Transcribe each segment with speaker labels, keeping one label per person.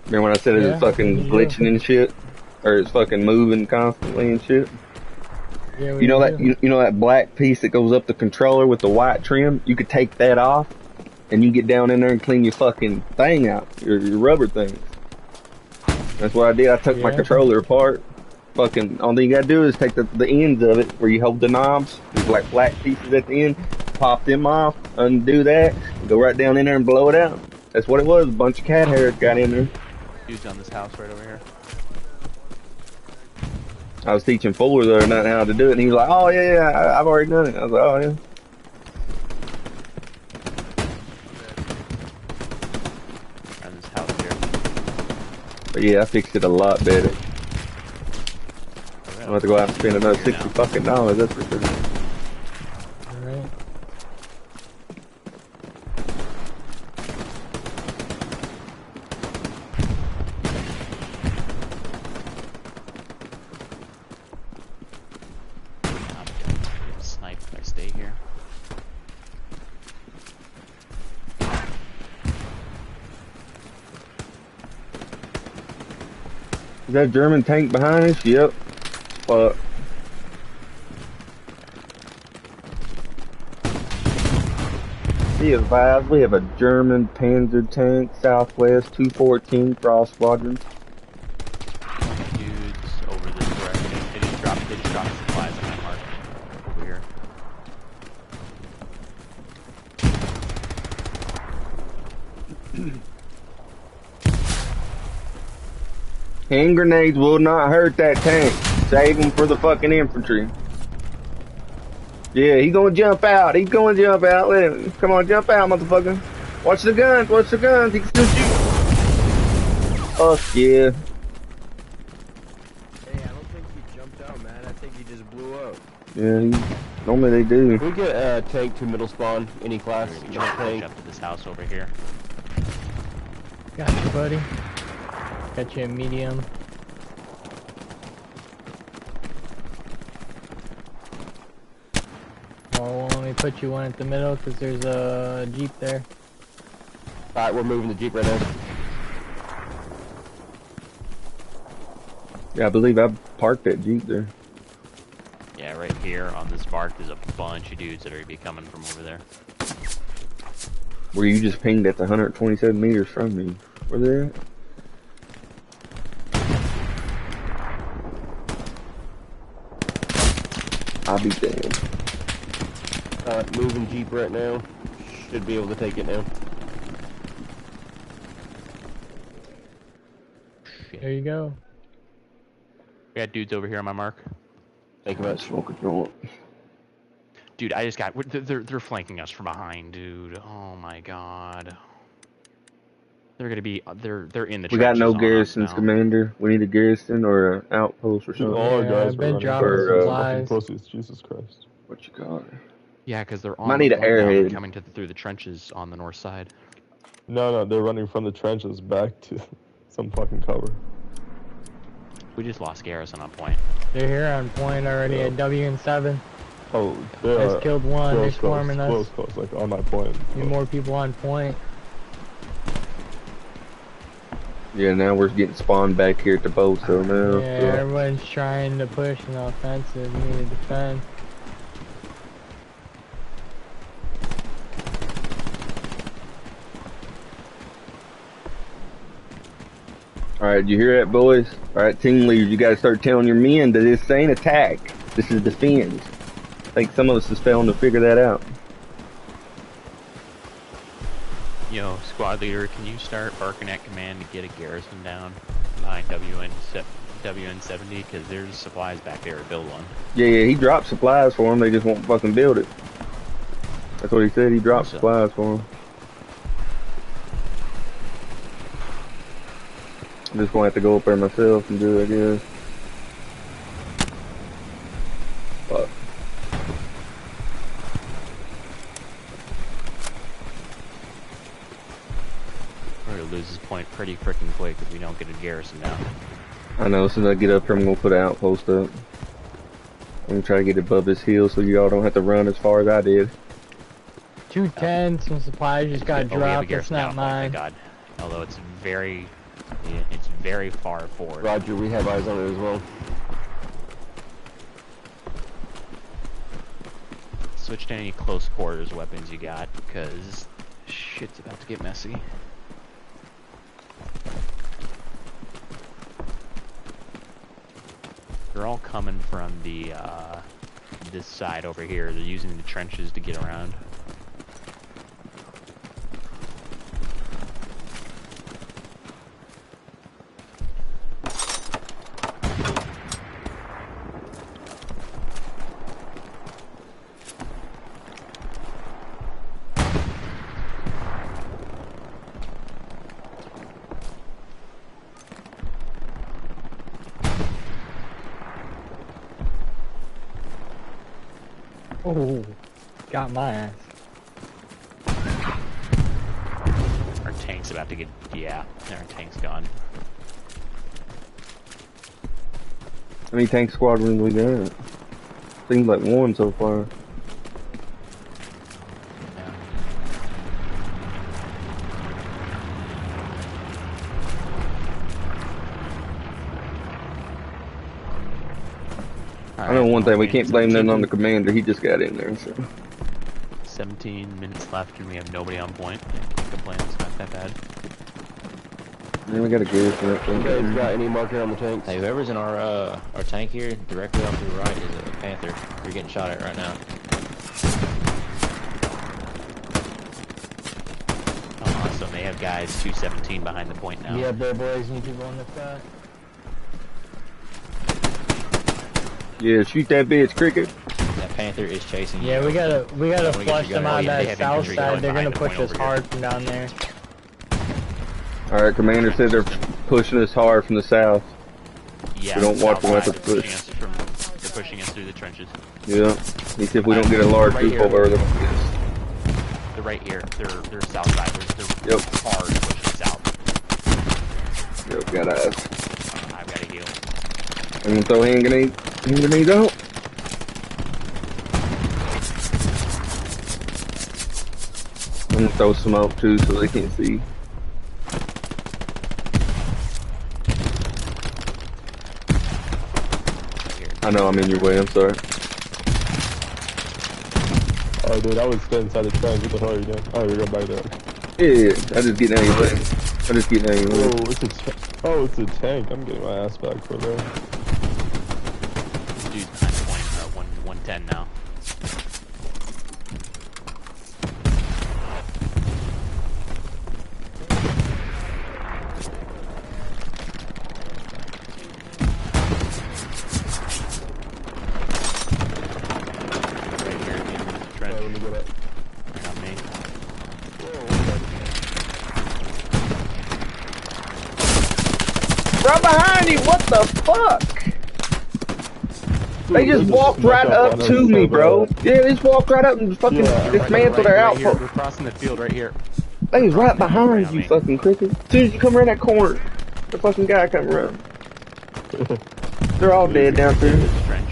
Speaker 1: Remember when I said it was
Speaker 2: Yeah, what did
Speaker 1: fucking
Speaker 2: you do?
Speaker 1: glitching and shit? Or it's fucking moving constantly and shit?
Speaker 2: Yeah, what
Speaker 1: You
Speaker 2: did
Speaker 1: know
Speaker 2: you
Speaker 1: that
Speaker 2: do?
Speaker 1: you know that black piece that goes up the controller with the white trim? You could take that off and you get down in there and clean your fucking thing out, your rubber things. That's what I did. I took my
Speaker 2: Yeah.
Speaker 1: controller apart. Fucking, only thing you gotta do is take the ends of it where you hold the knobs. There's like black pieces at the end. Pop them off, undo that, and go right down in there and blow it out. That's what it was. A bunch of cat hairs got in there.
Speaker 3: Dude's on this house right over here.
Speaker 1: I was teaching Fuller the other night how to do it, and he was like, "Oh yeah, I've already done it." I was like, "Oh yeah."
Speaker 3: On this house here.
Speaker 1: But yeah, I fixed it a lot better.
Speaker 3: Oh,
Speaker 1: I'm about to go out and spend another
Speaker 3: Here
Speaker 1: $60
Speaker 3: now.
Speaker 1: fucking dollars. That's for sure.
Speaker 2: Alright.
Speaker 3: I'm gonna get sniped if I stay here.
Speaker 1: Is that a German tank behind us? Yep. Fuck. Be advised, we have a German Panzer tank, Southwest 214 Cross Squadron.
Speaker 3: Dudes over this direction. They just dropped supplies on my mark. Over here.
Speaker 1: Hand grenades will not hurt that tank. Save them for the fucking infantry. Yeah, he's gonna jump out. He's gonna jump out. Let him. Come on, jump out, motherfucker. Watch the guns. Watch the guns. He can still shoot. Fuck yeah.
Speaker 4: Hey, I don't think he jumped out, man. I think he just blew up.
Speaker 1: Yeah, normally they do.
Speaker 4: Can we get a tank to middle spawn? Any class?
Speaker 3: We're gonna
Speaker 4: Tank.
Speaker 3: jump to this house over here.
Speaker 2: Got you, buddy. Got you a medium. Well, let me put you one at the middle because there's a Jeep there.
Speaker 4: Alright, we're moving the Jeep right now.
Speaker 1: Yeah, I believe I parked that Jeep there.
Speaker 3: Yeah, right here on this mark, there's a bunch of dudes that are gonna be coming from over there.
Speaker 1: Where you just pinged at the 127 meters from me. Where they at? I'll be damned.
Speaker 4: Moving Jeep right now. Should be able to take it now.
Speaker 2: There you go.
Speaker 3: We got dudes over here on my mark.
Speaker 4: Thank you much.
Speaker 1: Smoke a joint.
Speaker 3: Dude, I just got. They're flanking us from behind, dude. Oh my god. They're gonna be. They're in the.
Speaker 1: We got no
Speaker 3: trenches on us
Speaker 1: garrisons,
Speaker 3: now.
Speaker 1: Commander. We need a garrison or an outpost or
Speaker 5: Dude,
Speaker 1: something.
Speaker 5: all our
Speaker 2: Yeah,
Speaker 5: guys
Speaker 2: I've
Speaker 5: were
Speaker 2: been
Speaker 5: running
Speaker 2: dropping
Speaker 5: for,
Speaker 2: supplies.
Speaker 5: fucking pussies. Jesus Christ.
Speaker 1: What you call it?
Speaker 3: Yeah, because they're on.
Speaker 1: Might need
Speaker 3: the
Speaker 1: an
Speaker 3: point now. They're
Speaker 1: airhead.
Speaker 3: coming through the trenches on the north side.
Speaker 5: No, they're running from the trenches back to some fucking cover.
Speaker 3: We just lost garrison on point.
Speaker 2: They're here on point already at W and 7.
Speaker 5: Oh, they
Speaker 2: Just
Speaker 5: are
Speaker 2: killed one. They're
Speaker 5: close,
Speaker 2: swarming
Speaker 5: close,
Speaker 2: us.
Speaker 5: close, like on my point.
Speaker 2: Need more people on point.
Speaker 1: Yeah, now we're getting spawned back here at the boat, so now.
Speaker 2: Yeah, everyone's trying to push an offensive. We need to defend.
Speaker 1: Alright, you hear that, boys? Alright, team leaders, you gotta start telling your men that this ain't attack. This is defend. I think some of us is failing to figure that out.
Speaker 3: Yo, squad leader, can you start barking at command to get a garrison down behind WN 70? Because there's supplies back there to build one.
Speaker 1: Yeah, he dropped supplies for them, they just won't fucking build it. That's what he said, he dropped supplies for them. I'm just gonna have to go up there myself and do it, I guess. Fuck.
Speaker 3: We're gonna lose this point pretty freaking quick if we don't get a garrison down.
Speaker 1: I know, as soon as I get up here, I'm gonna put an outpost up. I'm gonna try to get above this hill so y'all don't have to run as far as I did.
Speaker 2: 210, some supplies just got
Speaker 3: Oh, we have a
Speaker 2: dropped. That's
Speaker 3: garrison down
Speaker 2: not
Speaker 3: on point, thank
Speaker 2: mine.
Speaker 3: God. Although it's very Yeah, it's very far forward.
Speaker 4: Roger, we have eyes on it as well.
Speaker 3: Switch to any close quarters weapons you got, because shit's about to get messy. They're all coming from the this side over here. They're using the trenches to get around.
Speaker 2: Oh, got my ass.
Speaker 3: Our tank's about to get, yeah, our tank's gone.
Speaker 1: How many tank squadrons we got? Seems like one so far. I know one thing, we can't blame them on the commander, he just got in there, so.
Speaker 3: 17 minutes left and we have nobody on point. Can't complain, it's not that bad.
Speaker 1: Man, we got a gear for that
Speaker 4: You guys
Speaker 1: thing.
Speaker 4: got any marking on the tanks?
Speaker 6: Hey, whoever's in our tank here, directly off to the right, is a Panther. You're getting shot at right now.
Speaker 3: Oh, awesome. They have guys 217 behind the point now.
Speaker 2: Yeah, bad boys and people on the side.
Speaker 1: Yeah, shoot that bitch, Cricket.
Speaker 6: That Panther is chasing you.
Speaker 2: Yeah, we gotta
Speaker 6: Wanna get
Speaker 2: flush
Speaker 6: your
Speaker 2: them
Speaker 6: gun
Speaker 2: out
Speaker 6: ready.
Speaker 3: They
Speaker 2: that
Speaker 3: have
Speaker 2: south
Speaker 3: infantry
Speaker 2: side.
Speaker 3: going
Speaker 2: They're gonna
Speaker 3: behind the
Speaker 2: push
Speaker 3: point
Speaker 2: us
Speaker 3: over here.
Speaker 2: hard from down there.
Speaker 1: Alright, commander said they're pushing us hard from the south.
Speaker 3: Yeah,
Speaker 1: We don't watch them
Speaker 3: south
Speaker 1: have to
Speaker 3: side, they're
Speaker 1: push.
Speaker 3: they're pushing us through the trenches.
Speaker 1: Yeah. He said if we don't get a large
Speaker 3: Right
Speaker 1: group
Speaker 3: here.
Speaker 1: over there, they're gonna get us.
Speaker 3: They're right here. They're south side. They're
Speaker 1: Yep.
Speaker 3: hard pushing south.
Speaker 1: Yep, got eyes.
Speaker 3: I've got to heal.
Speaker 1: I'm gonna throw hand grenades out. I'm gonna throw smoke too so they can't see.
Speaker 3: Here.
Speaker 1: I know I'm in your way, I'm sorry.
Speaker 5: Oh, dude, I was still inside the trench. What the hell are you doing? Oh, you're going back there.
Speaker 1: Yeah, I just get down your way. I just get down your way.
Speaker 5: Whoa, it's a tank. I'm getting my ass back for there.
Speaker 3: Dude's behind the point. 110 now. Right here in the trench.
Speaker 5: Let me get it.
Speaker 3: Right on me.
Speaker 1: Right behind you, what the fuck? They just walked right up to me, bro. Yeah, they just walked right up and fucking dismantled their
Speaker 3: Right here.
Speaker 1: outpost.
Speaker 3: We're crossing the field right here.
Speaker 1: They was right behind
Speaker 3: Right
Speaker 1: you,
Speaker 3: on me.
Speaker 1: fucking cricket. As soon as you come around that corner, the fucking guy come around. They're all dead down through.
Speaker 3: This trench.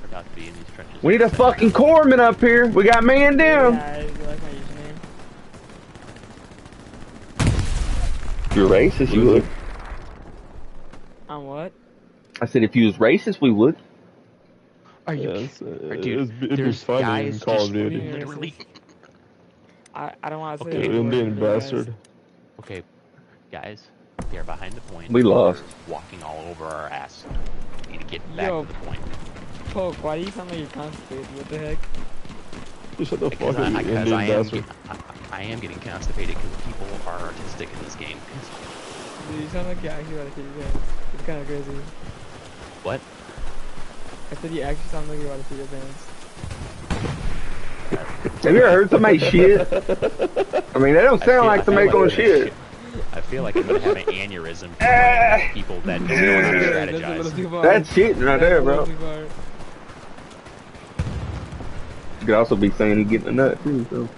Speaker 3: Forgot to be in these trenches.
Speaker 1: We need a fucking corpsman up here. We got man down.
Speaker 7: Yeah, you like my username?
Speaker 1: If you're racist, you would.
Speaker 7: On what?
Speaker 1: I said if you was racist, we would.
Speaker 3: Are you?
Speaker 5: Yeah,
Speaker 3: Dude,
Speaker 5: it'd be
Speaker 3: there's
Speaker 5: funny
Speaker 3: guys
Speaker 5: in Call
Speaker 3: just
Speaker 5: of Duty.
Speaker 3: literally.
Speaker 7: I don't want to say
Speaker 3: Okay.
Speaker 7: the word,
Speaker 5: Indian
Speaker 7: you guys.
Speaker 5: bastard.
Speaker 3: Okay, guys, they're behind the point.
Speaker 1: We lost.
Speaker 3: They're walking all over our ass. We need to get back
Speaker 7: Yo.
Speaker 3: to the point.
Speaker 7: Poke, why do you sound like you're constipated? What the heck?
Speaker 5: You shut the
Speaker 3: Because
Speaker 5: fuck up, you Indian bastard.
Speaker 3: I am getting constipated because people are artistic in this game.
Speaker 7: Dude, you sound like you actually about to kill your pants. It's kind of crazy.
Speaker 3: What?
Speaker 7: I said you actually sound like you're about to kill your pants.
Speaker 1: Have you ever heard somebody shit? I mean, they don't sound like somebody gonna shit.
Speaker 3: I feel like I'm gonna have an aneurysm from people that don't know how to
Speaker 7: That's a little
Speaker 3: strategize.
Speaker 7: too far.
Speaker 1: That's shitting right there, bro.
Speaker 7: That's a little too
Speaker 1: You could also be saying he's getting a nut too, so.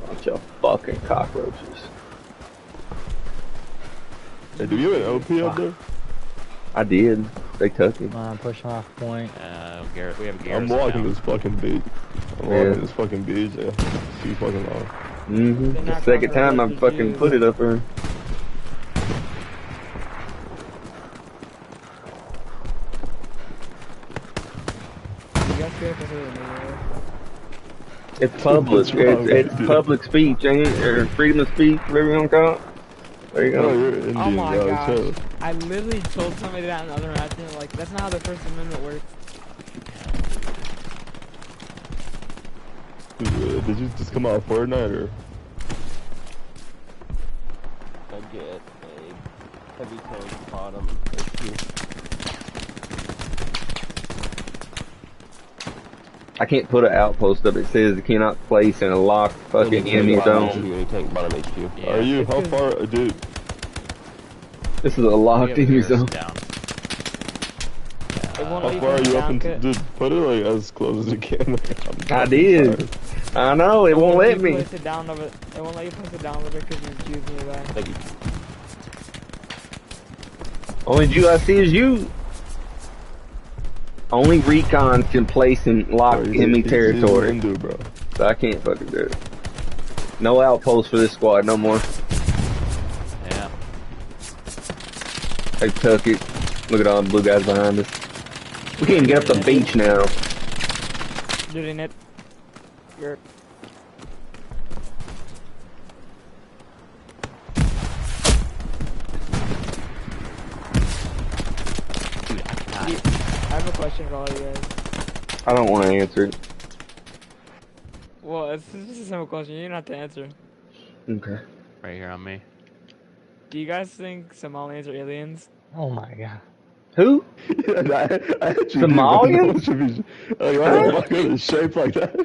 Speaker 1: Bunch of fucking cockroaches.
Speaker 5: Hey, do you have an OP up there?
Speaker 1: I did. They took him.
Speaker 2: Come on, push him off point.
Speaker 3: We have a
Speaker 5: I'm
Speaker 3: garrison
Speaker 5: walking
Speaker 3: now.
Speaker 5: this fucking beach. I'm
Speaker 1: Yeah.
Speaker 5: walking this fucking beach. Yeah. Too fucking long.
Speaker 1: Mm-hmm.
Speaker 7: They're
Speaker 1: The
Speaker 7: not
Speaker 1: second
Speaker 7: gonna
Speaker 1: time I
Speaker 7: let
Speaker 1: fucking
Speaker 7: you
Speaker 1: put it up there.
Speaker 7: You guys feel like this
Speaker 1: It's public.
Speaker 5: What's wrong with
Speaker 1: It's
Speaker 5: you?
Speaker 1: public speech, ain't it? Or freedom of speech, whatever you want to call it. There you
Speaker 5: Oh,
Speaker 1: go.
Speaker 5: you're Indian,
Speaker 7: Oh my
Speaker 5: bro.
Speaker 7: gosh.
Speaker 5: Chill.
Speaker 7: I literally told somebody that in another match, and they're like, that's not how the First Amendment works.
Speaker 5: Did you just come out of Fortnite or?
Speaker 4: I get a heavy tank bottom HP.
Speaker 1: I can't put an outpost up. It says it cannot place in a locked fucking enemy zone.
Speaker 4: Any tank bottom HP.
Speaker 3: Yeah.
Speaker 5: Are you?
Speaker 7: It's
Speaker 5: How
Speaker 7: 'cause-
Speaker 5: far, dude?
Speaker 1: This is a
Speaker 3: We
Speaker 1: locked
Speaker 3: have a
Speaker 1: enemy
Speaker 3: garrison
Speaker 1: zone.
Speaker 3: down.
Speaker 7: It won't
Speaker 5: How
Speaker 7: let you
Speaker 5: far are
Speaker 7: put it
Speaker 5: you up
Speaker 7: down,
Speaker 5: into?
Speaker 7: cut.
Speaker 5: Dude, put it like as close as you can. I'm
Speaker 1: I
Speaker 5: fucking
Speaker 1: did.
Speaker 5: tired.
Speaker 1: I know, it won't let
Speaker 7: you
Speaker 1: me.
Speaker 7: Place it down over, it won't let you place it down over because you're choosing your back.
Speaker 4: Thank you.
Speaker 1: Only Jew I see is you. Only recon can place in locked
Speaker 5: Bro, he's-
Speaker 1: enemy
Speaker 5: he's
Speaker 1: territory.
Speaker 5: Hindu, bro.
Speaker 1: So I can't fucking do it. No outpost for this squad no more.
Speaker 3: Yeah.
Speaker 1: They took it. Look at all the blue guys behind us. We can't even get up the beach now.
Speaker 7: Doing it. You're.
Speaker 3: Dude, I cannot.
Speaker 7: I have a question for all you guys.
Speaker 1: I don't want to answer it.
Speaker 7: Well, it's just a simple question. You don't have to answer.
Speaker 1: Okay.
Speaker 3: Right here on me.
Speaker 7: Do you guys think Somalians are aliens?
Speaker 2: Oh my god.
Speaker 1: Who?
Speaker 5: I actually
Speaker 1: Somalians?
Speaker 5: should be, like, why the fuck are they shaped like that?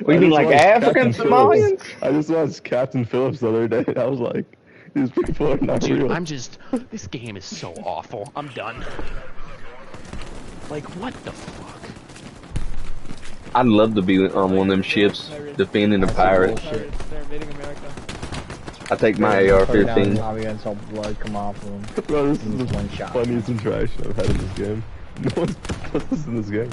Speaker 1: What do you mean, like African Somalians?
Speaker 5: I just watched Captain Phillips the other day. I was like, these people are not
Speaker 3: Dude,
Speaker 5: real.
Speaker 3: I'm just. This game is so awful. I'm done. Like, what the fuck?
Speaker 1: I'd love to be on one of them ships defending the pirates.
Speaker 7: They're invading America.
Speaker 1: I take my
Speaker 2: Put it down in the
Speaker 1: AR-15.
Speaker 2: lobby and saw blood come off of him.
Speaker 5: Bro, this is
Speaker 2: Just
Speaker 5: the
Speaker 2: one shot.
Speaker 5: funniest interaction I've had in this game. No one's put this in this game.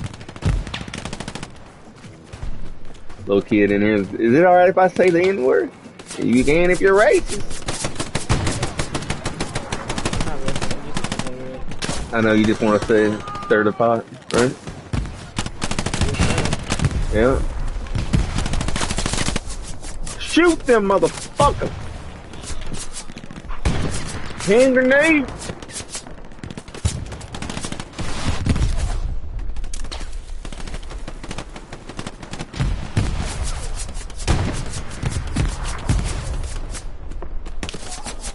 Speaker 1: Little kid in here. Is it alright if I say the N-word? You can if you're racist.
Speaker 7: I'm not racist, I'm just considerate.
Speaker 1: I know you just want to say stir the pot, right? Yeah. Shoot them, motherfucker! Hand grenade!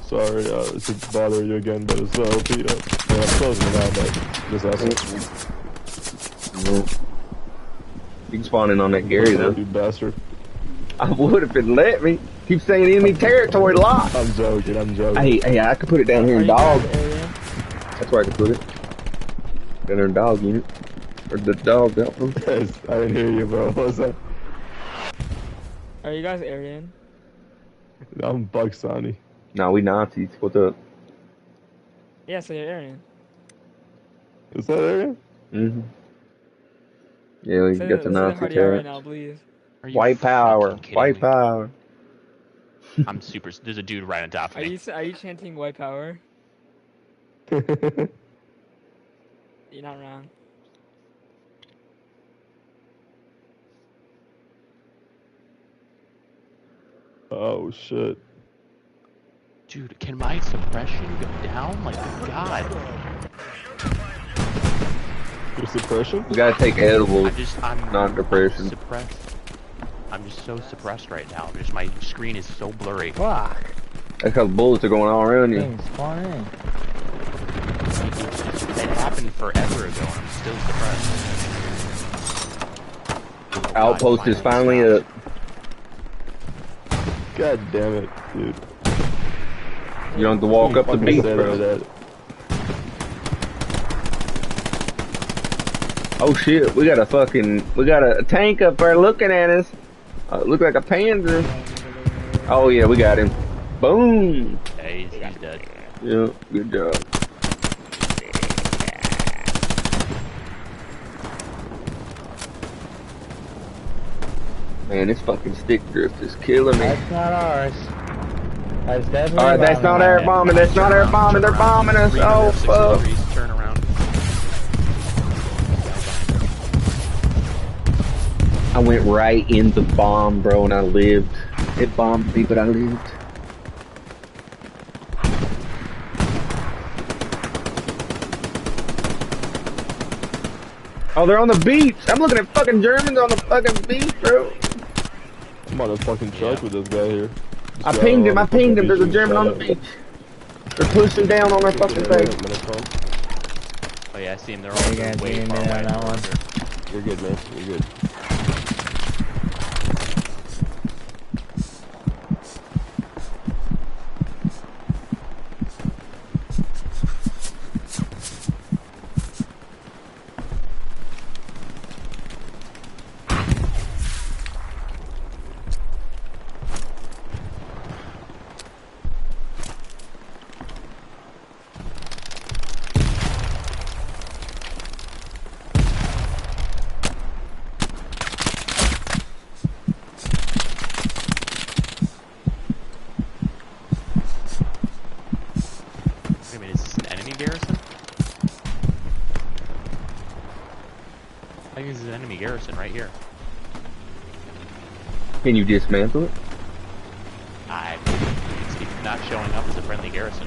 Speaker 5: Sorry to bother you again, but it's LP. Yeah, I'm closing it out, but just asking.
Speaker 1: You can spawn in on that Gary though.
Speaker 5: You bastard.
Speaker 1: I would if it let me. Keep saying enemy territory locked.
Speaker 5: I'm joking, I'm joking.
Speaker 1: Hey, I could put it down here
Speaker 7: Are
Speaker 1: in
Speaker 7: you guys
Speaker 1: dog.
Speaker 7: alien?
Speaker 1: That's where I could put it. Down there in dog unit. Or the dog outpost.
Speaker 5: I didn't hear you, bro. What was that?
Speaker 7: Are you guys Aryan?
Speaker 5: I'm Pakistani.
Speaker 1: Nah, we Nazis. What's up?
Speaker 7: Yeah, so you're Aryan.
Speaker 5: Is that area?
Speaker 1: Mm-hmm. Yeah, we
Speaker 7: Say
Speaker 1: got the
Speaker 7: say
Speaker 1: Nazi
Speaker 7: hard yeah right
Speaker 1: tariffs.
Speaker 7: now, please.
Speaker 3: Are you
Speaker 1: White power.
Speaker 3: fucking kidding
Speaker 1: White
Speaker 3: me?
Speaker 1: power.
Speaker 3: I'm super. There's a dude right on top of
Speaker 7: Are
Speaker 3: me.
Speaker 7: you chanting white power? You're not wrong.
Speaker 5: Oh shit.
Speaker 3: Dude, can my suppression go down? Like, God.
Speaker 5: Your suppression?
Speaker 1: We gotta take edibles.
Speaker 3: I'm
Speaker 1: Not depression.
Speaker 3: suppressed. I'm just so suppressed right now. Just my screen is so blurry.
Speaker 2: Fuck.
Speaker 1: That's because bullets are going all around you.
Speaker 2: Things spawn in.
Speaker 3: It happened forever ago, and I'm still suppressed.
Speaker 1: Outpost is finally up.
Speaker 5: God damn it, dude.
Speaker 1: You don't have to walk up the
Speaker 5: Fucking
Speaker 1: beach,
Speaker 5: said
Speaker 1: bro.
Speaker 5: that.
Speaker 1: Oh shit, we got a tank up there looking at us. Look like a panda. Oh yeah, we got him. Boom.
Speaker 3: Hey, he's dead.
Speaker 1: Yeah, good job. Man, this fucking stick drift is killing me.
Speaker 2: That's not ours. That's definitely
Speaker 1: Alright, that's not air bombing. That's not air bombing. They're bombing us. Oh, fuck.
Speaker 3: Turn around.
Speaker 1: I went right in the bomb, bro, and I lived. It bombed me, but I lived. Oh, they're on the beach. I'm looking at fucking Germans on the fucking beach, bro.
Speaker 5: I'm on a fucking truck with this guy here.
Speaker 1: I pinged him. There's a German on the beach. They're pushing down on their fucking face.
Speaker 3: Oh yeah, I see him. They're all way far away.
Speaker 2: That one.
Speaker 5: You're good, man. You're good.
Speaker 3: Wait a minute, is this an enemy garrison? I think this is an enemy garrison right here.
Speaker 1: Can you dismantle it?
Speaker 3: It's not showing up as a friendly garrison.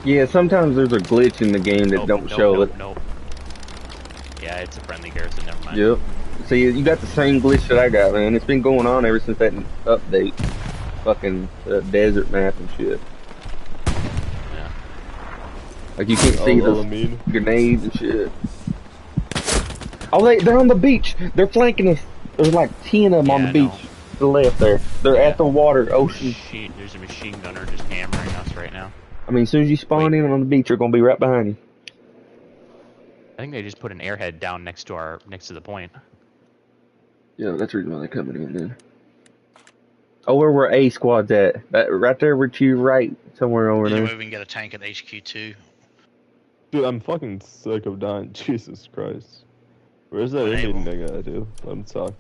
Speaker 1: Yeah, sometimes there's a glitch in the game that don't show it.
Speaker 3: Nope. Yeah, it's a friendly garrison, never mind.
Speaker 1: Yep. See, you got the same glitch that I got, man. It's been going on ever since that update. Fucking desert map and shit.
Speaker 3: Yeah.
Speaker 1: Like you can't see the grenades and shit. Oh, they're on the beach. They're flanking us. There's like 10 of them on the beach. To the left there. They're at the water, ocean.
Speaker 3: There's a machine gunner just hammering us right now.
Speaker 1: I mean, as soon as you spawn in on the beach, they're gonna be right behind you.
Speaker 3: I think they just put an airhead down next to the point.
Speaker 1: Yeah, that's the reason why they're coming in then. Oh, where A squad's at? Right there, where to your right, somewhere over there.
Speaker 8: Maybe we can get a tank at HQ2.
Speaker 5: Dude, I'm fucking sick of dying. Jesus Christ. Where's that Indian nigga, dude? Let him talk.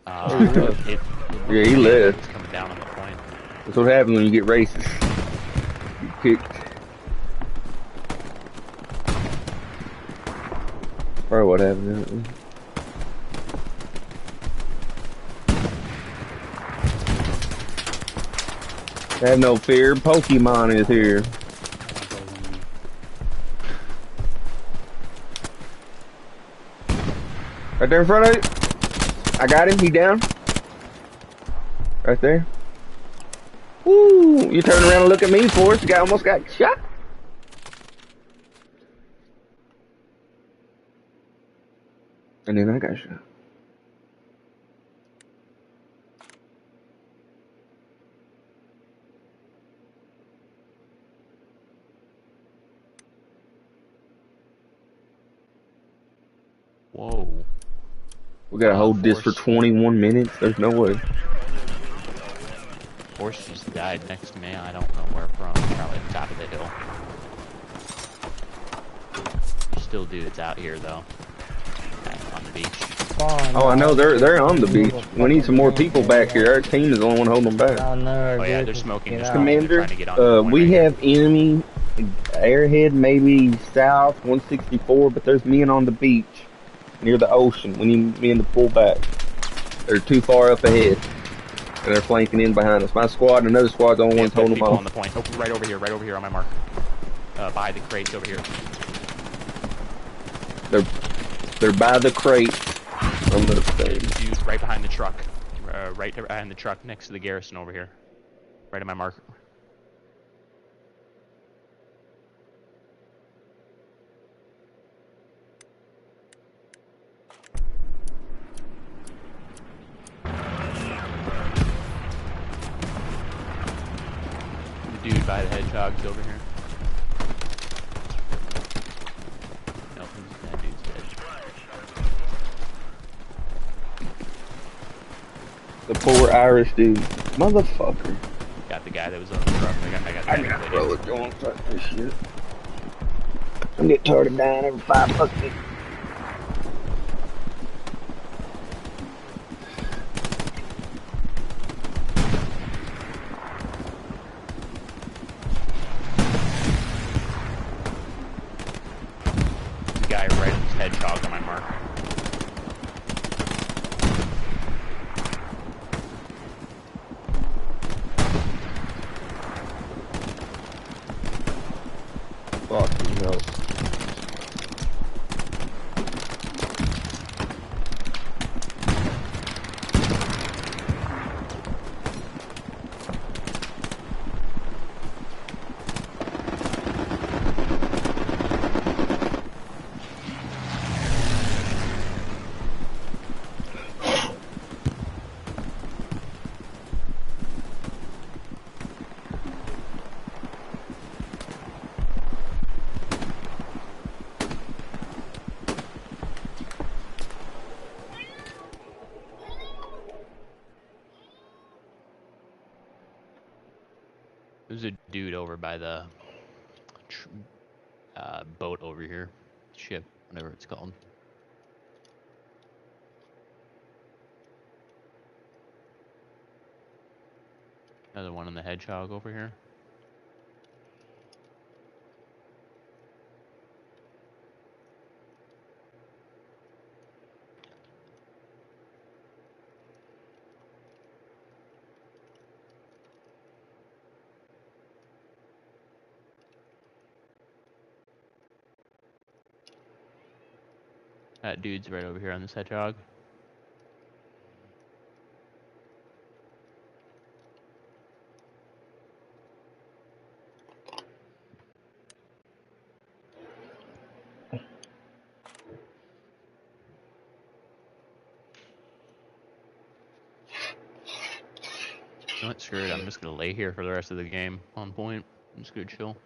Speaker 1: Yeah, he left.
Speaker 3: It's coming down on the point.
Speaker 1: That's what happens when you get racist. You kicked. Or what happened? Have no fear, Pokemon is here. Right there in front of you. I got him, he down. Right there. Woo! You turn around and look at me for it. The guy almost got shot. And then I got shot.
Speaker 3: Whoa.
Speaker 1: We gotta hold this for 21 minutes? There's no way.
Speaker 3: Horse just died next to me. I don't know where from. Probably at the top of the hill. There's still dudes out here though. On the beach.
Speaker 1: Oh, I know they're on the beach. We need some more people back here. Our team is the only one holding them back.
Speaker 3: Oh yeah, they're smoking.
Speaker 1: Commander, we have enemy airhead maybe south 164, but there's men on the beach near the ocean. We need men to pull back. They're too far up ahead, and they're flanking in behind us. My squad and another squad's the only ones holding them off.
Speaker 3: On the point. Oh, right over here on my mark. By the crates over here.
Speaker 1: They're by the crate from the thing.
Speaker 3: Dude, right behind the truck. Right behind the truck next to the garrison over here. Right at my mark. The dude by the hedgehog's over here. Nope, that dude's dead.
Speaker 1: The poor Irish dude. Motherfucker.
Speaker 3: Got the guy that was on the truck. I got the
Speaker 1: bro, don't fuck this shit. I'm getting tired of dying every 5 fucking minutes.
Speaker 3: There's a dude over by the boat over here. Ship, whatever it's called. Another one on the hedgehog over here. That dude's right over here on this hedgehog. You know what, screw it, I'm just gonna lay here for the rest of the game on point. I'm just gonna chill.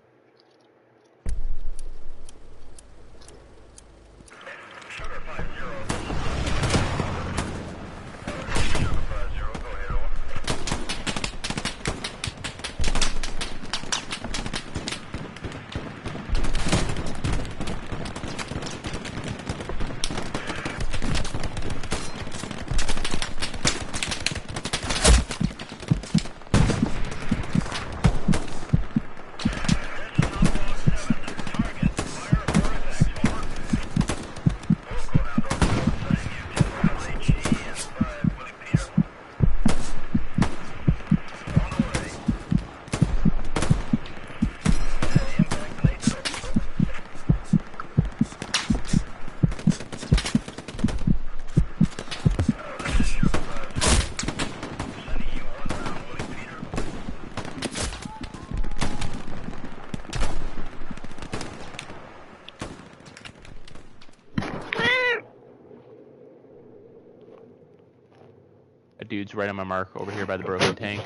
Speaker 3: That dude's right on my mark over here by the broken tank.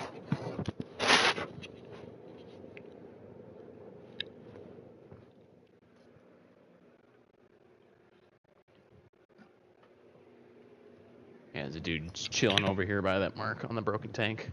Speaker 3: Yeah, there's a dude just chilling over here by that mark on the broken tank.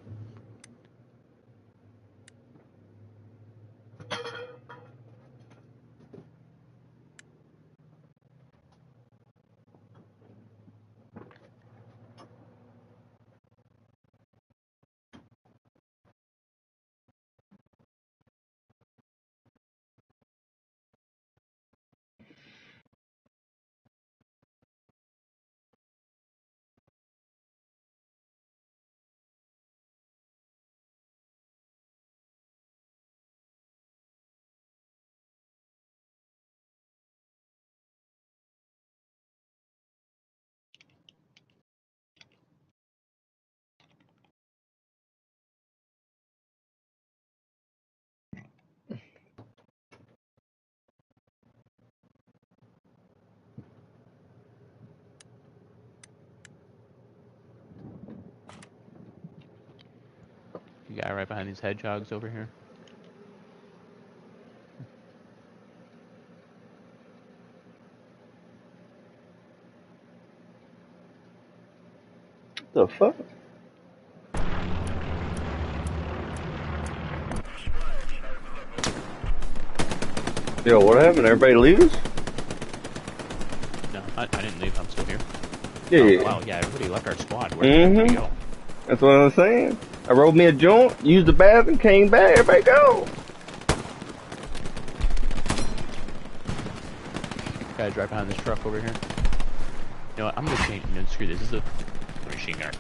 Speaker 3: You guy right behind these hedgehogs over here.
Speaker 1: The fuck? Yo, what happened? Everybody leaves?
Speaker 3: No, I didn't leave. I'm still here.
Speaker 1: Yeah.
Speaker 3: Oh, wow, yeah, everybody left our squad. Where did everybody go?
Speaker 1: That's what I'm saying. I rolled me a joint, used the bathroom, came back, everybody go.
Speaker 3: Guys right behind this truck over here. You know what? I'm gonna change. No, screw this. This is a machine gun.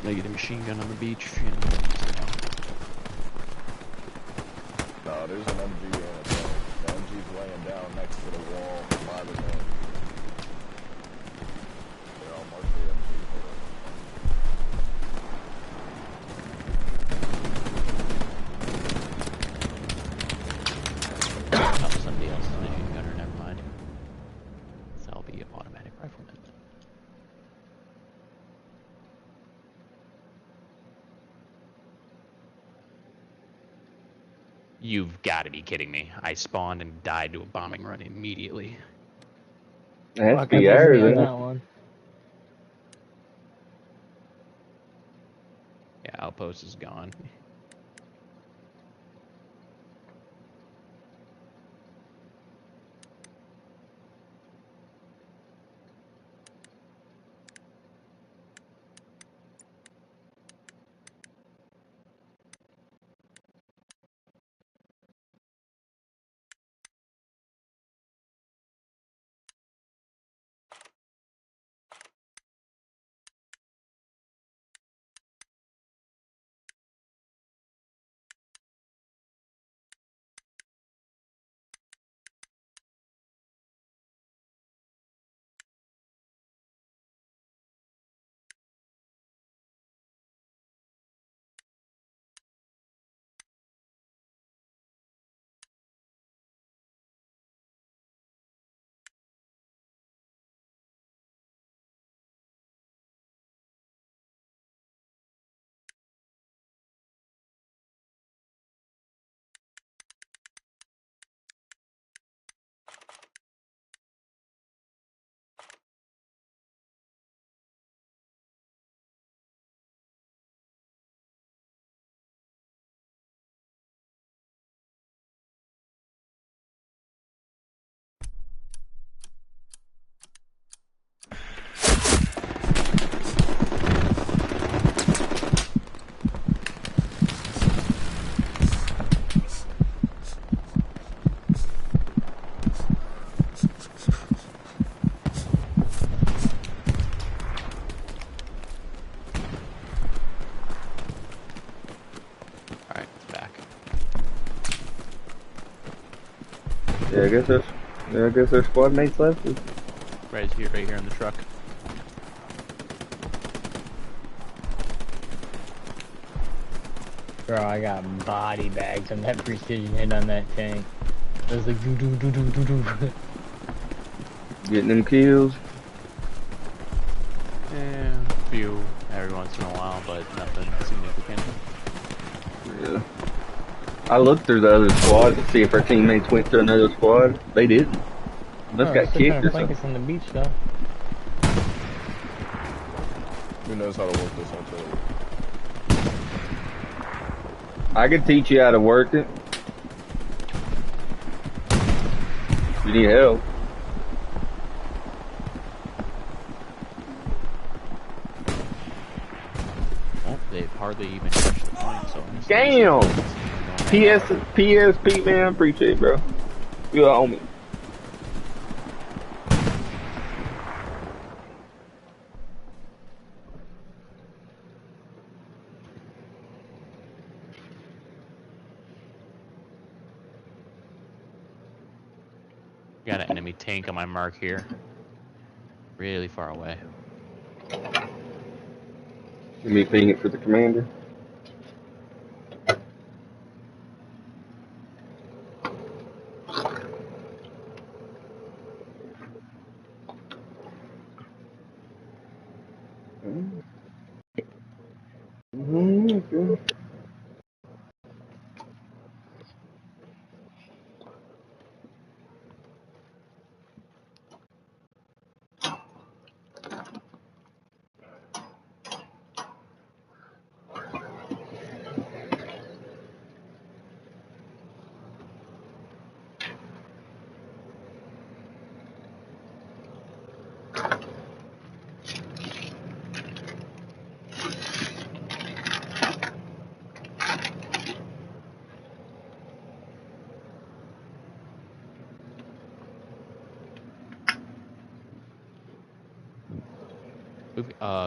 Speaker 3: They get a machine gun on the beach.
Speaker 5: Nah, there's an MG in it, bro. The MG's laying down next to the wall by the tank. Here, I'll mark the MG for it.
Speaker 3: Oh, somebody else's machine gunner. Never mind. So I'll be an automatic rifleman. You've got to be kidding me. I spawned and died to a bombing run immediately.
Speaker 1: That's
Speaker 2: Fuck,
Speaker 1: the
Speaker 2: I missed me on
Speaker 1: Arizona.
Speaker 2: that one.
Speaker 3: Yeah, outpost is gone. Alright, it's back.
Speaker 1: Yeah, I guess there's squad mates left.
Speaker 3: Right here in the truck.
Speaker 2: Bro, I got body bags on that precision hit on that tank. It was like doo doo doo doo doo doo.
Speaker 1: Getting them kills.
Speaker 3: Yeah, a few every once in a while, but nothing significant.
Speaker 1: Yeah. I looked through the other squad to see if our teammates went to another squad. They didn't. Must got kicked or
Speaker 2: Flank
Speaker 1: something.
Speaker 2: us on the beach though.
Speaker 5: Who knows how to work this artillery?
Speaker 1: I could teach you how to work it. You need help.
Speaker 3: Well, they've hardly even touched the point, so...
Speaker 1: Damn! PS, Pete, man, appreciate it, bro. You a homie.
Speaker 3: Got an enemy tank on my mark here. Really far away.
Speaker 1: Let me ping it for the commander. Okay.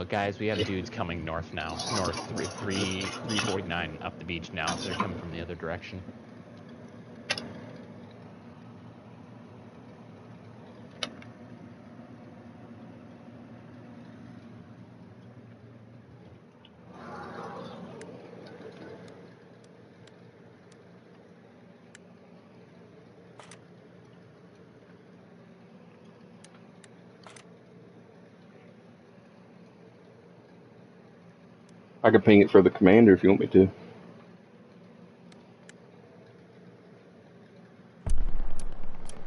Speaker 3: Guys, we have dudes coming north now. North 349 up the beach now, so they're coming from the other direction.
Speaker 1: I could ping it for the commander if you want me to.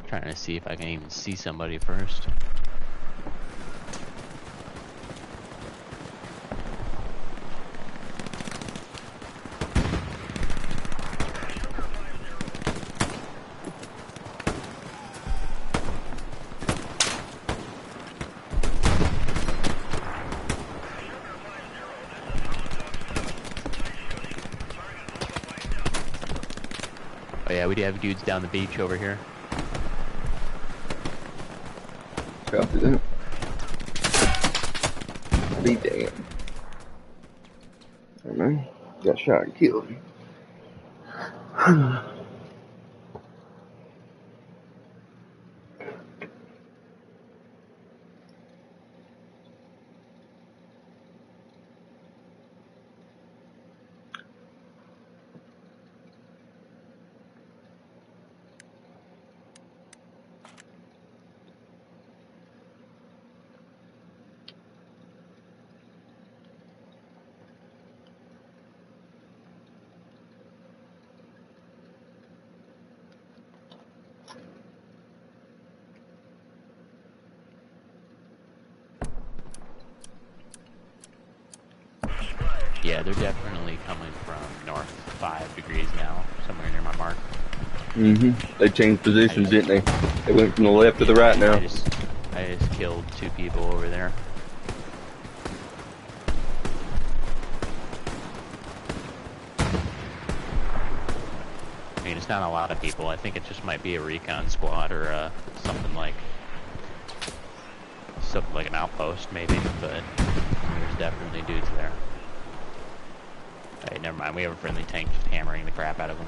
Speaker 3: Trying to see if I can even see somebody first. we do have dudes down the beach over here.
Speaker 1: Copy that. Be damned. I don't know. Got shot and killed.
Speaker 3: Yeah, they're definitely coming from north 5 degrees now, somewhere near my mark.
Speaker 1: They changed positions, didn't they? They went from the left to the right now.
Speaker 3: I just killed 2 people over there. I mean, it's not a lot of people. I think it just might be a recon squad or something like an outpost, maybe. But there's definitely dudes there. Hey, never mind. We have a friendly tank just hammering the crap out of them.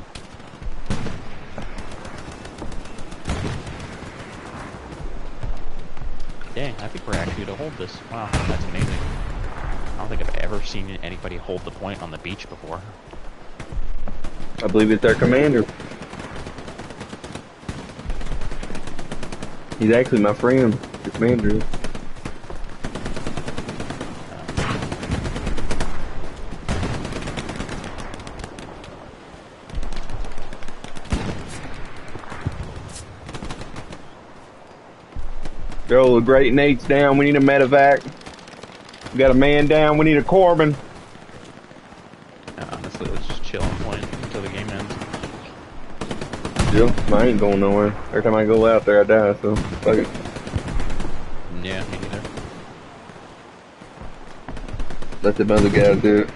Speaker 3: Dang, I think we're actually to hold this. Wow, that's amazing. I don't think I've ever seen anybody hold the point on the beach before.
Speaker 1: I believe it's their commander. He's actually my friend, the commander. Yo, the Great Nate's down. We need a medevac. We got a man down. We need a Corbin.
Speaker 3: Honestly, let's just chill on point until the game ends.
Speaker 1: Yeah, I ain't going nowhere. Every time I go out there, I die, so fuck it.
Speaker 3: Yeah, me neither.
Speaker 1: Let the other guys do it.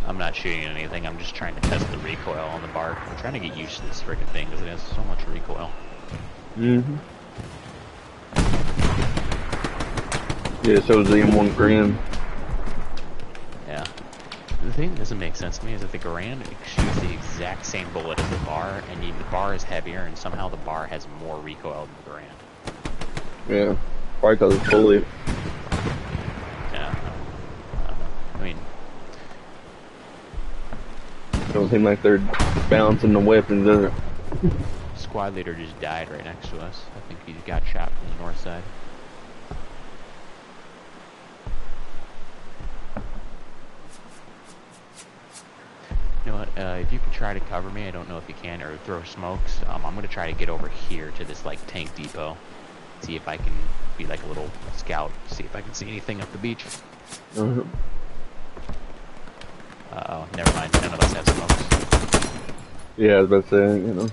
Speaker 3: I'm not shooting anything. I'm just trying to test the recoil on the bar. I'm trying to get used to this freaking thing because it has so much recoil.
Speaker 1: Yeah, so is the M1 Grand.
Speaker 3: Yeah. The thing that doesn't make sense to me is that the Garand shoots the exact same bullet as the bar, and the bar is heavier, and somehow the bar has more recoil than the Garand.
Speaker 1: Yeah, probably because it's fully.
Speaker 3: Yeah. I don't know. I mean,
Speaker 1: Don't seem like they're balancing the weapons, does it?
Speaker 3: squad leader just died right next to us. I think he got shot from the north side. You know what, if you can try to cover me, I don't know if you can, or throw smokes, I'm going to try to get over here to this, like, tank depot. See if I can be like a little scout, see if I can see anything up the beach. Uh-oh, never mind, none of us have smokes.
Speaker 1: Yeah, I was about to say, you know,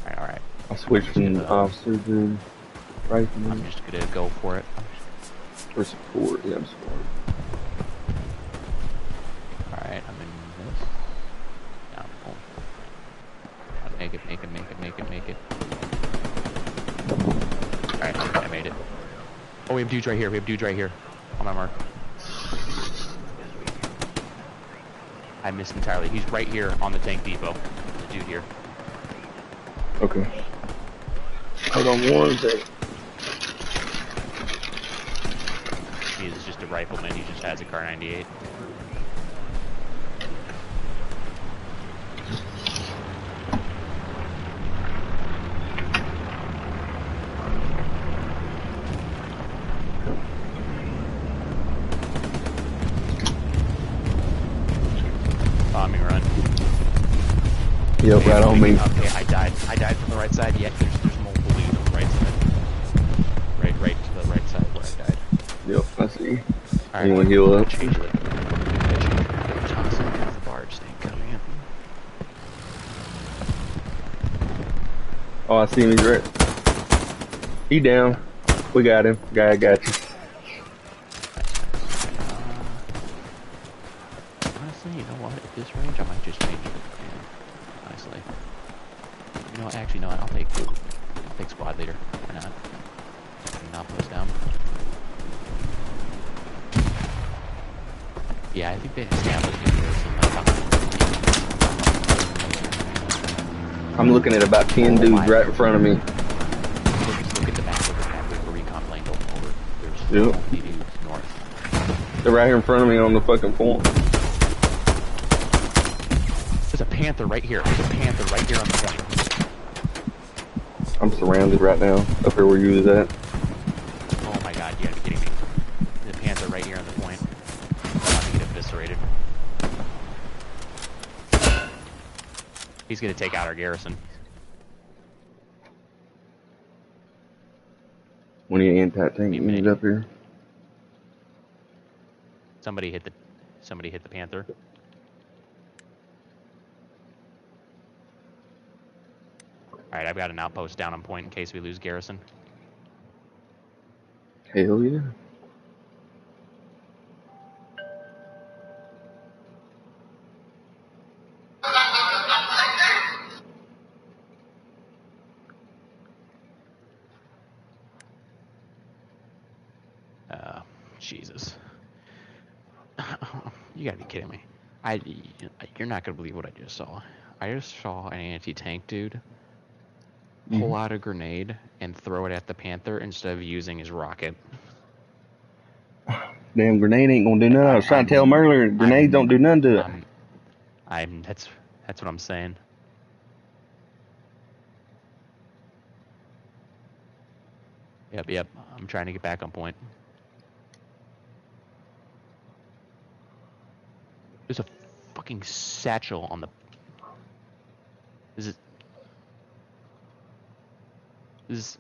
Speaker 3: Alright.
Speaker 1: I switched from officer to rifleman.
Speaker 3: I'm just gonna go for it.
Speaker 1: For support, yeah, I'm support.
Speaker 3: Alright, I'm in this. Down, boom. Make it. Alright, I made it. Oh, we have dudes right here, on my mark. I missed entirely. He's right here on the tank depot. The dude here.
Speaker 1: Okay. Hold on one second.
Speaker 3: He is just a rifleman, he just has a Car 98. Bombing run.
Speaker 1: Yep, right on me.
Speaker 3: Okay, I died from the right side. Yeah, there's multiple dudes on the right side. Right to the right side where I died.
Speaker 1: Yep, I see.
Speaker 3: Alright,
Speaker 1: Anyone heal up?
Speaker 3: Change it. Johnson, the barge thing coming in.
Speaker 1: Oh, I see him. He's right. He down. We got him. Guy got you.
Speaker 3: Honestly, you know what? At this range, I might just change it. Yeah, honestly. You know what? Actually, no. I'll take squad leader. Why not? Not put us down. Yeah, I think they established it.
Speaker 1: I'm looking at about 10 dudes right in front of me.
Speaker 3: Look at the map. Look at the map. We have a recon plane going over. There's so many dudes north.
Speaker 1: They're right here in front of me on the fucking point.
Speaker 3: There's a panther right here. There's a panther right here on the point.
Speaker 1: I'm surrounded right now, up here where you was at.
Speaker 3: Oh my god, you gotta be kidding me. There's a panther right here on the point. I'm about to get eviscerated. He's gonna take out our garrison.
Speaker 1: One of your anti-tank units up here.
Speaker 3: Somebody hit the panther. Alright, I've got an outpost down on point in case we lose garrison.
Speaker 1: Hell yeah.
Speaker 3: Jesus. You gotta be kidding me. You're not gonna believe what I just saw. I just saw an anti-tank dude pull out a grenade and throw it at the panther instead of using his rocket.
Speaker 1: Damn grenade ain't gonna do nothing. I was trying to tell him earlier, grenades don't do nothing to it.
Speaker 3: That's what I'm saying. Yep. I'm trying to get back on point. There's a fucking satchel on the... This is...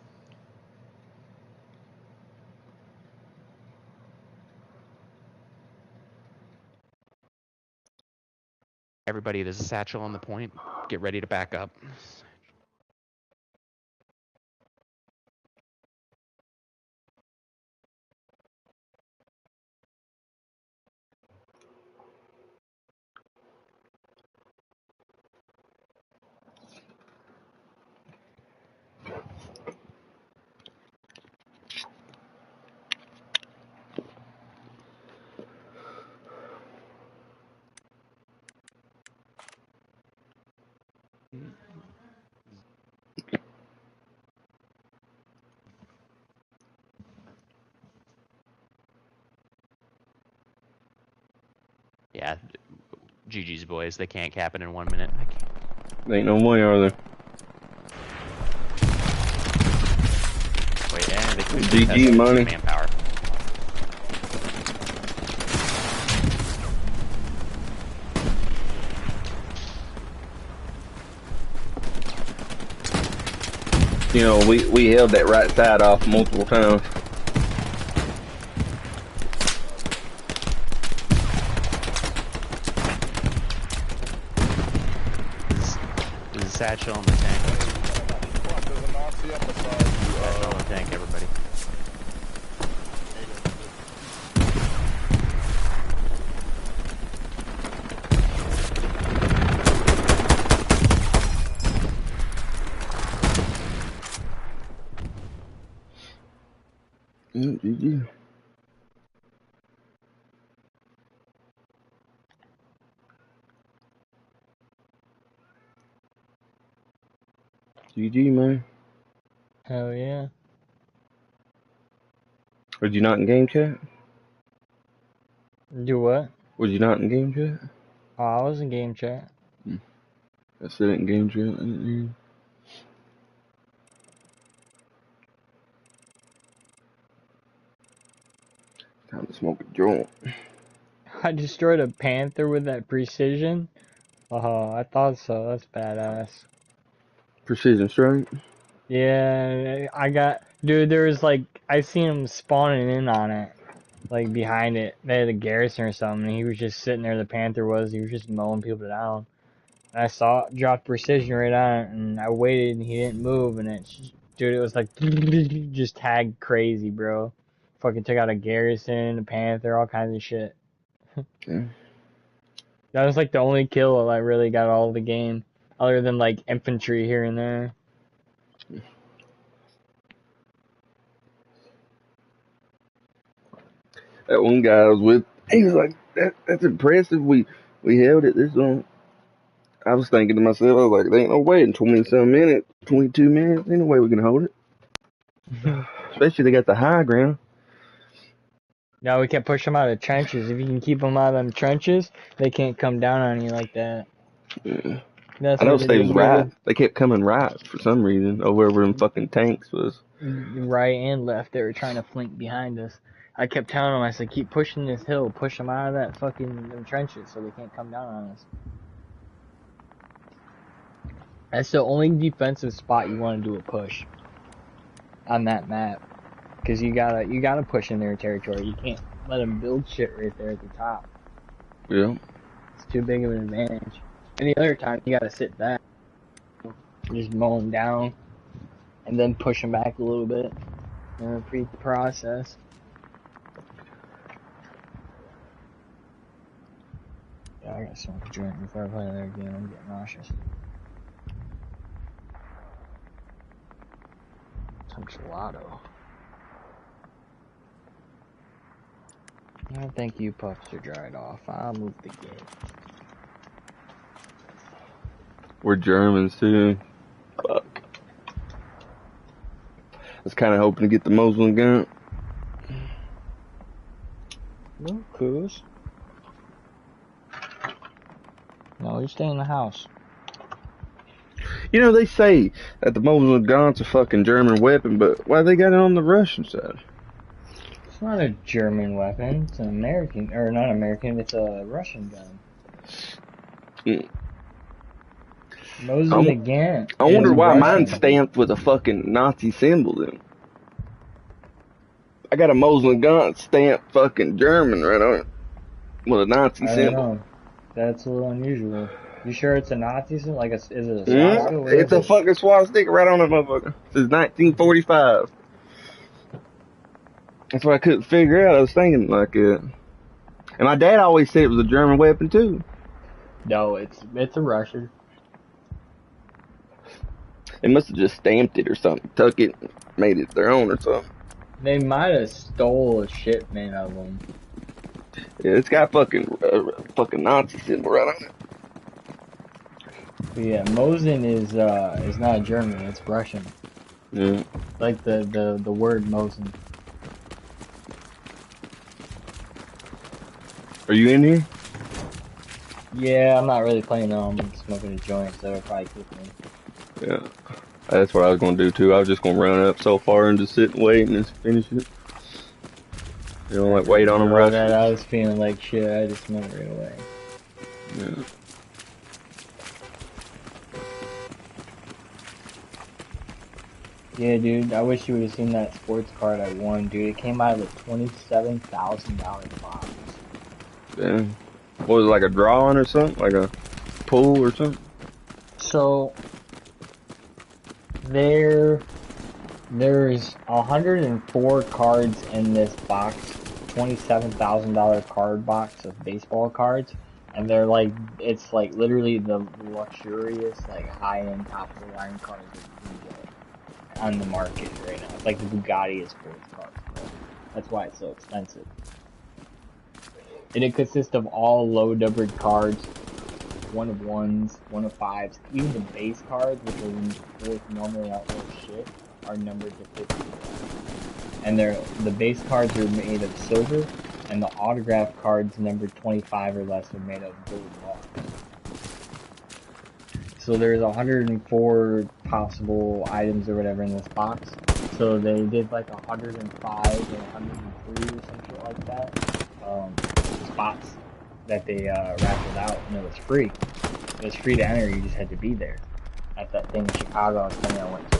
Speaker 3: Everybody, there's a satchel on the point. Get ready to back up. Yeah, GG's boys. They can't cap it in 1 minute.
Speaker 1: Ain't no way, are there?
Speaker 3: Wait, yeah, they could
Speaker 1: GG money.
Speaker 3: Manpower.
Speaker 1: You know, we held that right side off multiple times.
Speaker 3: There's a satchel on the tank. Satchel on the tank, everybody.
Speaker 1: GG. GG, man.
Speaker 2: Hell yeah.
Speaker 1: Was you not in game chat?
Speaker 2: Do what?
Speaker 1: Was you not in game chat?
Speaker 2: Oh, I was in game chat.
Speaker 1: I said it in game chat. I didn't hear you. Time to smoke a joint.
Speaker 2: I destroyed a panther with that precision. Oh, I thought so. That's badass.
Speaker 1: Precision strike.
Speaker 2: Yeah, I got... Dude, there was like... I seen him spawning in on it. Like, behind it. They had a garrison or something, and he was just sitting there, the panther was. He was just mowing people down. And I saw it, dropped precision right on it, and I waited, and he didn't move, and it Dude, it was like just tagged crazy, bro. Fucking took out a Garrison, a Panther, all kinds of shit.
Speaker 1: Yeah.
Speaker 2: That was like the only kill I really got all of the game, other than like infantry here and there.
Speaker 1: That one guy I was with, he was like, "That's impressive. We held it this long." I was thinking to myself, I was like, "There ain't no way in 20-some minutes, 22 minutes, ain't no way we can hold it." Especially they got the high ground.
Speaker 2: No, we can't push them out of trenches. If you can keep them out of them trenches, they can't come down on you like that.
Speaker 1: Yeah.
Speaker 2: That's
Speaker 1: I
Speaker 2: what
Speaker 1: noticed
Speaker 2: they
Speaker 1: they
Speaker 2: did
Speaker 1: was
Speaker 2: here
Speaker 1: right.
Speaker 2: with
Speaker 1: They kept coming right for some reason over where them fucking tanks was.
Speaker 2: right and left. They were trying to flank behind us. I kept telling them, I said, keep pushing this hill, push them out of that fucking them trenches so they can't come down on us. That's the only defensive spot you want to do a push on that map, because you gotta push in their territory. You can't let them build shit right there at the top.
Speaker 1: Yeah.
Speaker 2: It's too big of an advantage. Any other time, you gotta sit back, just mow them down, and then push them back a little bit, and repeat the process. Yeah, I gotta smoke a joint before I play another game. I'm getting nauseous. Some gelato. I think you puffs are dried off. I'll move the game.
Speaker 1: We're Germans too. Fuck. I was kind of hoping to get the Moslem gun.
Speaker 2: No, coos. No, you stay in the house.
Speaker 1: You know, they say that the Moslem gun's a fucking German weapon, but why they got it on the Russian side?
Speaker 2: It's not a German weapon. It's an American, or not American. It's a Russian gun.
Speaker 1: Mm.
Speaker 2: Mosin again.
Speaker 1: I wonder why
Speaker 2: Russian.
Speaker 1: mine's stamped with a fucking Nazi symbol in it. I got a Moslem gun stamped fucking German right on it with a Nazi
Speaker 2: I don't
Speaker 1: symbol.
Speaker 2: know. That's a little unusual. You sure it's a Nazi symbol? Like, is it a swastika? What
Speaker 1: It's
Speaker 2: is
Speaker 1: a
Speaker 2: it?
Speaker 1: fucking swastika right on it, motherfucker. It says 1945. That's what I couldn't figure out. I was thinking like it. And my dad always said it was a German weapon too.
Speaker 2: No, it's a Russian.
Speaker 1: They must have just stamped it or something, took it, made it their own or something.
Speaker 2: They might have stole a shipment of them.
Speaker 1: Yeah, it's got fucking Nazi symbol right on it.
Speaker 2: But yeah, Mosin is not German. It's Russian.
Speaker 1: Yeah.
Speaker 2: Like the word Mosin.
Speaker 1: Are you in here?
Speaker 2: Yeah, I'm not really playing though. I'm smoking a joint, so it'll probably kick me.
Speaker 1: Yeah. That's what I was gonna do too. I was just gonna run up so far and just sit and wait and just finish it. You know, like wait on them rush.
Speaker 2: I was feeling like shit. I just went right away.
Speaker 1: Yeah.
Speaker 2: Yeah, dude. I wish you would have seen that sports card I won, dude. It came out of a $27,000 box.
Speaker 1: Yeah. What was it, like a drawing or something? Like a pull or something?
Speaker 2: So there's 104 cards in this box, $27,000 card box of baseball cards, and they're like, it's like literally the luxurious, like high-end, top-of-the-line cards that you can get on the market right now. It's like the Bugatti of sports cards, bro. That's why it's so expensive. And it consists of all low-numbered cards, 1 of 1s, 1 of 5s, even the base cards, which are worth normally out worth shit, are numbered to 50. And the base cards are made of silver, and the autograph cards numbered 25 or less are made of gold bars. So there's 104 possible items or whatever in this box. So they did like 105 or 103 or some shit like that. Spots that they raffled out, and it was free. It was free to enter. You just had to be there at that thing in Chicago I went to.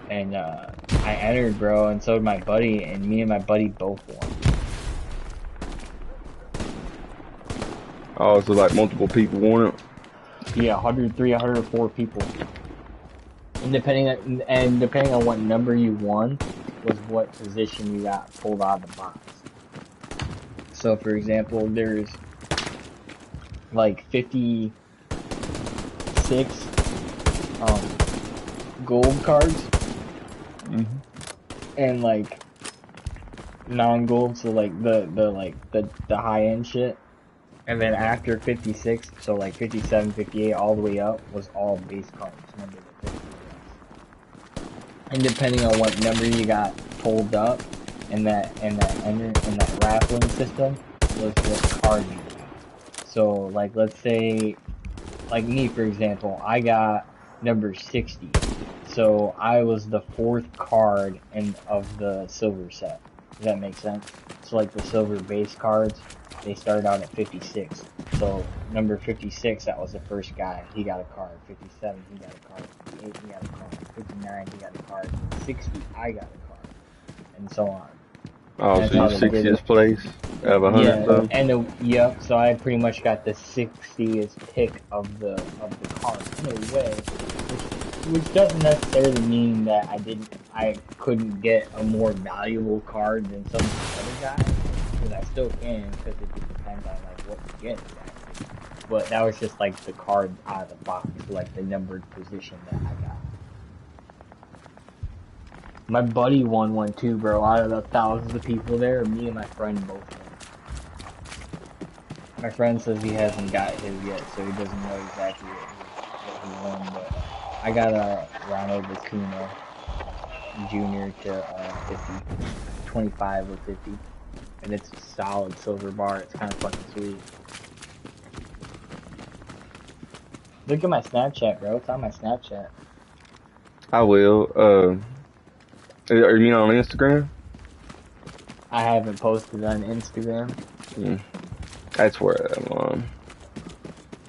Speaker 2: And I entered, bro, and so did my buddy, and me and my buddy both won.
Speaker 1: Oh, so like multiple people won it?
Speaker 2: Yeah, 103, 104 people. depending on what number you won, was what position you got pulled out of the box. So, for example, there's like 56 gold cards, and like non-gold, so like the high end shit. And then after 56, so like 57, 58, all the way up was all base cards, number to 50. And depending on what number you got pulled up in that raffling system was what card you got. So like let's say, like me for example, I got number 60. So I was the 4th card of the silver set. Does that make sense? So like the silver base cards, they started out at 56. So number 56, that was the first guy. He got a card. 57, he got a card. 58, he got a card. 59, he got a card. 60, I got a card. And so on.
Speaker 1: Oh,
Speaker 2: That's
Speaker 1: so
Speaker 2: how
Speaker 1: you're
Speaker 2: they did
Speaker 1: 60th
Speaker 2: it.
Speaker 1: place out of 100
Speaker 2: Yeah,
Speaker 1: though?
Speaker 2: and so I pretty much got the 60th pick of the card in a way, which doesn't necessarily mean that I couldn't get a more valuable card than some other guys, because I still can, because it just depends on like what you get exactly. But that was just like the card out of the box, like the numbered position that I got. My buddy won one too, bro. Out of the thousands of people there, me and my friend both won. My friend says he hasn't got his yet, so he doesn't know exactly what he won, but I got a Ronald Acuna Jr. to 50, 25 or 50, and it's a solid silver bar. It's kind of fucking sweet. Look at my Snapchat, bro. It's on my Snapchat.
Speaker 1: I will. Are you on Instagram?
Speaker 2: I haven't posted on Instagram.
Speaker 1: That's where I'm on.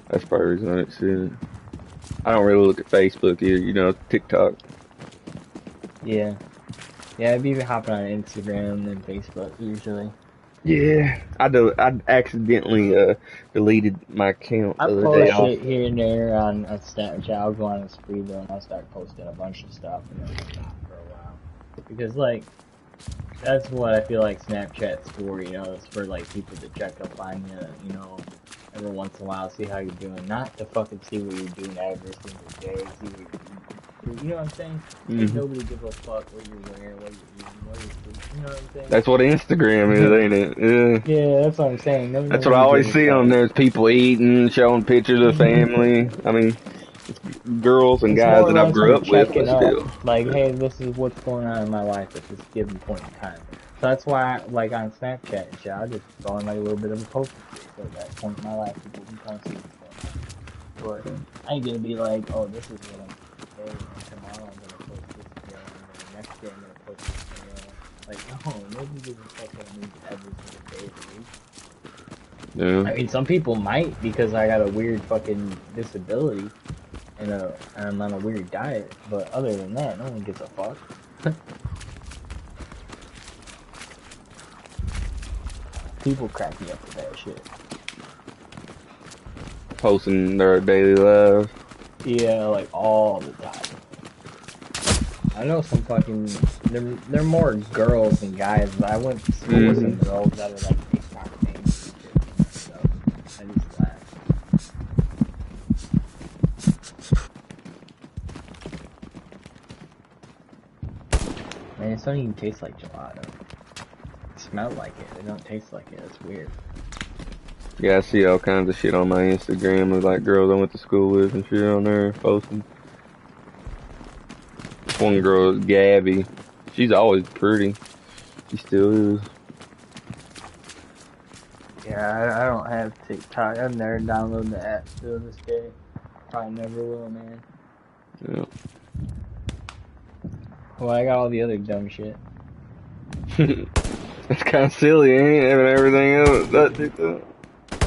Speaker 1: That's probably the reason I didn't see it. I don't really look at Facebook either, you know, TikTok.
Speaker 2: Yeah. Yeah, I'd be hopping on Instagram and Facebook usually.
Speaker 1: Yeah, I accidentally deleted my account the
Speaker 2: I
Speaker 1: other
Speaker 2: post
Speaker 1: day.
Speaker 2: shit here and there on Snapchat. I'll go on a spree though, and I'll start posting a bunch of stuff, and then stop for a while. Because like, that's what I feel like Snapchat's for. You know, it's for like people to check up on you. You know, every once in a while, see how you're doing. Not to fucking see what you're doing every single day. See what you're eating. You know what I'm saying? Like, nobody gives a fuck what you're wearing, what you're eating, what you're sleeping. You know what I'm saying?
Speaker 1: That's what Instagram is, ain't it? Yeah.
Speaker 2: Yeah, that's what I'm saying.
Speaker 1: That's what I always see on there. Is people eating, showing pictures of family. I mean, it's girls and
Speaker 2: It's
Speaker 1: guys
Speaker 2: more or
Speaker 1: that I
Speaker 2: less
Speaker 1: grew
Speaker 2: for
Speaker 1: up with, but
Speaker 2: checking up.
Speaker 1: still.
Speaker 2: Like, hey, this is what's going on in my life at this given point in time. So that's why, like, on Snapchat and shit, I just throw in like a little bit of a post. So at that point in my life, people can kind of see what's going on. But I ain't gonna be like, oh, this is what I'm saying, and tomorrow I'm gonna post this video, and then the next day I'm gonna post this video. Like, no, nobody gives a fuck what I need every single day of the week.
Speaker 1: Yeah.
Speaker 2: I mean, some people might, because I got a weird fucking disability and I'm on a weird diet, but other than that, no one gives a fuck. People crack me up with that shit.
Speaker 1: Posting their daily lives.
Speaker 2: Yeah, like all the time. I know some fucking, they're more girls than guys, but I went to school with some girls that are like TikTok famous and shit, so I just laugh. Man, this don't even taste like gelato. It smells like it. It don't taste like it. It's weird.
Speaker 1: Yeah, I see all kinds of shit on my Instagram of like girls I went to school with and shit on there posting. This one girl, Gabby, she's always pretty. She still is.
Speaker 2: Yeah, I don't have TikTok. I've never downloaded the app till this day. Probably never will, man.
Speaker 1: Yeah.
Speaker 2: Well, I got all the other dumb shit.
Speaker 1: That's kind of silly, ain't it? Having everything else that TikTok.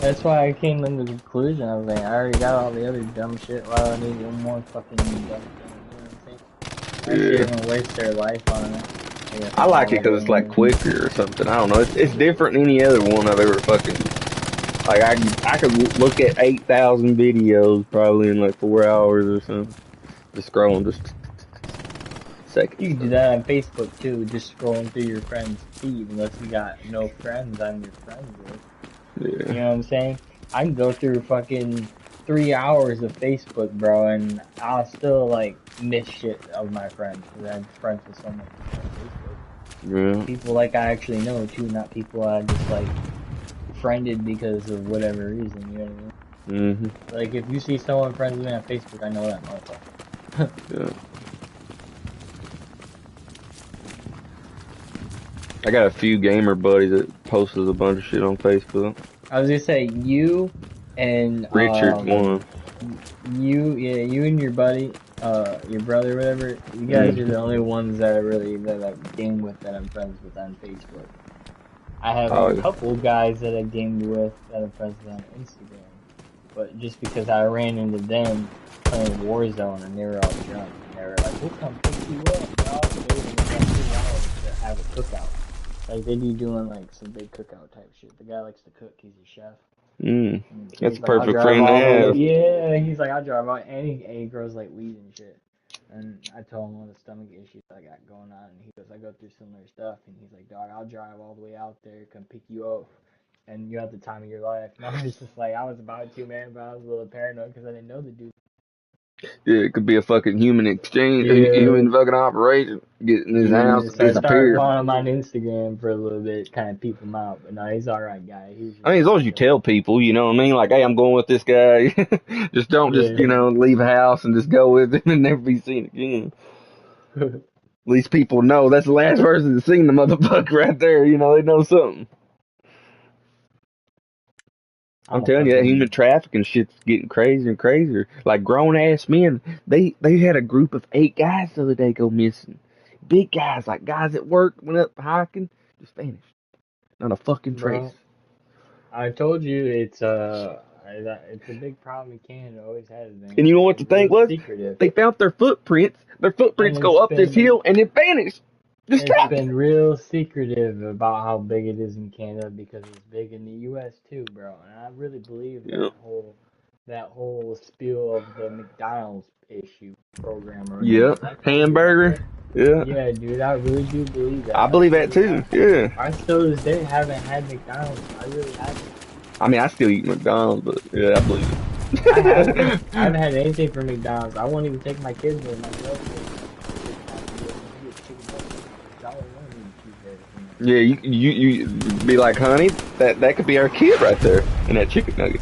Speaker 2: That's why I came to the conclusion. I was like, I already got all the other dumb shit. Why do I need one more fucking dumb thing? You know what I'm saying? They're gonna waste their life on it.
Speaker 1: I like it because it's like quicker or something. I don't know. It's different than any other one I've ever fucking. Like I could look at 8,000 videos probably in like 4 hours or something. Just scrolling, just. seconds.
Speaker 2: You can do that on Facebook too, just scrolling through your friend's feed unless you got no friends on your friends list.
Speaker 1: Yeah.
Speaker 2: You know what I'm saying? I can go through fucking 3 hours of Facebook, bro, and I'll still like miss shit of my friends because I'm friends with so many people on Facebook.
Speaker 1: Yeah.
Speaker 2: People like I actually know too, not people I just like friended because of whatever reason. You know what I mean?
Speaker 1: Mhm.
Speaker 2: Like if you see someone friends with me on Facebook, I know that motherfucker.
Speaker 1: Yeah. I got a few gamer buddies that posted a bunch of shit on Facebook.
Speaker 2: I was gonna say you and
Speaker 1: Richard's one.
Speaker 2: you and your buddy, your brother, whatever. You guys are the only ones that I've gamed with that I'm friends with on Facebook. I have a
Speaker 1: Oh, yeah.
Speaker 2: couple guys that I gamed with that I'm friends with on Instagram, but just because I ran into them playing Warzone and they were all drunk and they were like, "We'll come pick you up, dog." They were gonna come 2 hours to have a cookout. Like they be doing like some big cookout type shit. The guy likes to cook. He's a chef.
Speaker 1: Mm.
Speaker 2: And
Speaker 1: That's
Speaker 2: he's
Speaker 1: a
Speaker 2: like, I'll
Speaker 1: perfect
Speaker 2: drive
Speaker 1: friend to
Speaker 2: all the way.
Speaker 1: have.
Speaker 2: Yeah, he's like, I'll drive out. And he grows like weed and shit. And I told him all the stomach issues I got going on. And he goes, I go through similar stuff. And he's like, dog, I'll drive all the way out there, come pick you up. And you have the time of your life. And I was just like, I was about to, man, but I was a little paranoid because I didn't know the dude.
Speaker 1: Yeah, it could be a fucking human exchange, a
Speaker 2: Yeah.
Speaker 1: human fucking operation. Get in his house and
Speaker 2: So I started
Speaker 1: disappear.
Speaker 2: following him on Instagram for a little bit, kind of peep him out. But no, he's all right guy. He was just
Speaker 1: I mean, as long as you tell people, you know what I mean? Like, hey, I'm going with this guy. Just don't just,
Speaker 2: Yeah.
Speaker 1: leave a house and just go with him and never be seen again. At least people know that's the last person that's seen the motherfucker right there. You know, they know something. I'm telling you, that human trafficking shit's getting crazier and crazier. Like grown ass men, they had a group of 8 guys the other day go missing. Big guys, like guys at work, went up hiking, just vanished. Not a fucking trace.
Speaker 2: Bro, I told you it's a big problem in Canada. Always has been.
Speaker 1: And you know what the
Speaker 2: It's
Speaker 1: thing
Speaker 2: real
Speaker 1: was?
Speaker 2: secretive,
Speaker 1: They found their footprints. Their footprints
Speaker 2: and
Speaker 1: go up this hill and it vanished. Just
Speaker 2: it's
Speaker 1: dropped.
Speaker 2: been real secretive about how big it is in Canada because it's big in the U.S. too, bro. And I really believe
Speaker 1: Yeah.
Speaker 2: that whole spiel of the McDonald's issue program or
Speaker 1: Yep. Hamburger. Yeah.
Speaker 2: Yeah, dude, I really do believe that.
Speaker 1: I believe that too. Yeah.
Speaker 2: I still to this day haven't had McDonald's. I really haven't.
Speaker 1: I mean, I still eat McDonald's, but yeah, I believe it.
Speaker 2: I haven't had anything from McDonald's. I won't even take my kids there. My
Speaker 1: Yeah, you be like, honey, that could be our kid right there in that chicken nugget.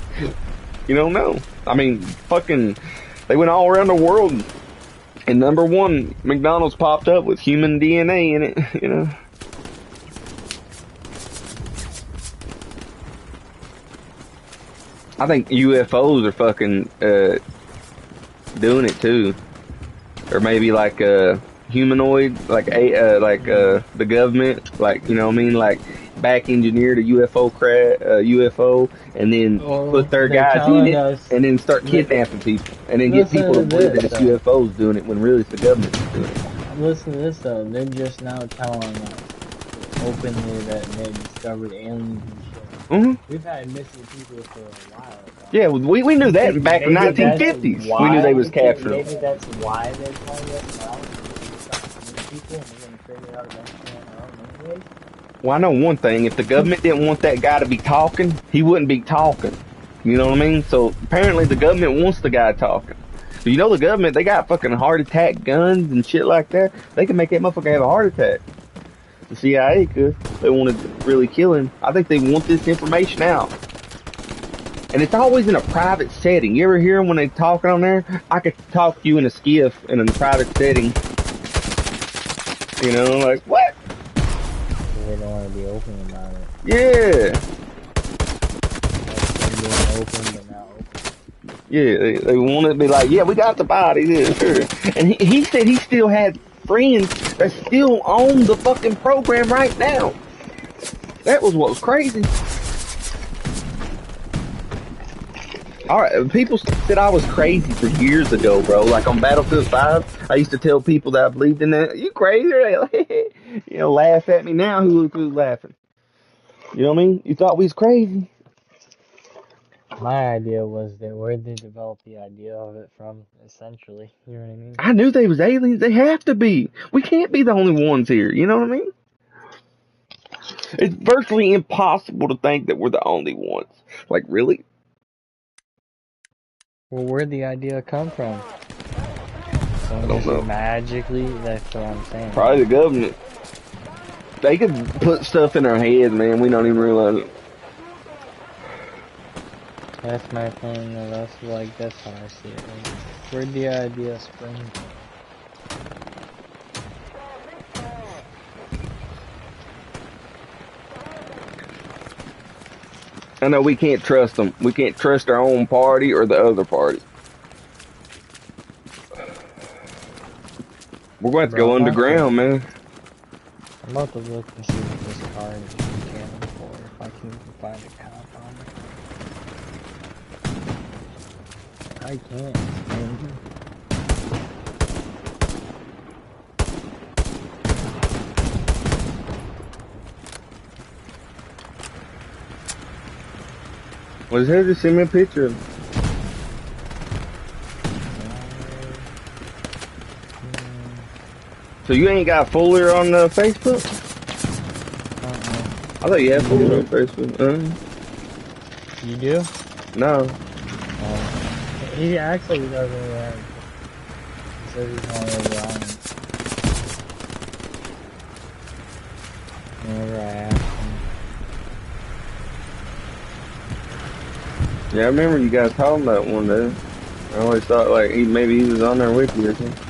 Speaker 1: You don't know. I mean, fucking, they went all around the world, and number one, McDonald's popped up with human DNA in it. You know. I think UFOs are fucking doing it too, or maybe like humanoid, like the government, like you know what I mean, like back engineered a UFO, and then put their guys in it, and then start kidnapping people, and then get people to believe that it's UFOs doing it when really it's the government that's doing it.
Speaker 2: Listen to this though, they're just now telling us openly that they discovered aliens and shit.
Speaker 1: Mm-hmm.
Speaker 2: We've had missing people for a while.
Speaker 1: Yeah, we knew that back in the 1950s. We knew they was captured.
Speaker 2: Maybe that's why they're telling us now. People, and we're gonna figure it out eventually on our own anyways.
Speaker 1: Well, I know one thing. If the government didn't want that guy to be talking, he wouldn't be talking. You know what I mean? So apparently the government wants the guy talking. So you know the government, they got fucking heart attack guns and shit like that. They can make that motherfucker have a heart attack. The CIA could. They wanted to really kill him. I think they want this information out. And it's always in a private setting. You ever hear them when they talking on there? I could talk to you in a skiff in a private setting. You know, like, what?
Speaker 2: They don't want to be open about it.
Speaker 1: Yeah.
Speaker 2: Like being open but not open.
Speaker 1: Yeah, they want to be like, yeah, we got the body, yeah, sure. And he said he still had friends that still own the fucking program right now. That was what was crazy. Alright, people said I was crazy for years ago, bro. Like on Battlefield 5, I used to tell people that I believed in that. You crazy? You know, laugh at me now. Who's laughing? You know what I mean? You thought we was crazy.
Speaker 2: My idea was that where they developed the idea of it from, essentially. You know what I mean?
Speaker 1: I knew they was aliens. They have to be. We can't be the only ones here. You know what I mean? It's virtually impossible to think that we're the only ones. Like, really?
Speaker 2: Well, where'd the idea come from?
Speaker 1: I
Speaker 2: Someone
Speaker 1: don't
Speaker 2: just
Speaker 1: know.
Speaker 2: magically, that's what I'm saying.
Speaker 1: Probably the government. They could put stuff in our heads, man. We don't even realize it.
Speaker 2: That's my thing, though. That's like, that's how I see it. Like, where'd the idea spring from?
Speaker 1: I know we can't trust them. We can't trust our own party or the other party. We're going to have to
Speaker 2: Bro,
Speaker 1: go underground, man.
Speaker 2: I'm about to look and see what this card is canon for, if I can even find a cop on it. I can't, man.
Speaker 1: Was here to send me a picture of So you ain't got Fuller on Facebook? I thought you had Fuller on Facebook.
Speaker 2: You do?
Speaker 1: No.
Speaker 2: He actually doesn't really have. He says he's not really on it. Whenever I ask him.
Speaker 1: Yeah, I remember you guys talking about one day. I always thought like maybe he was on there with you or something.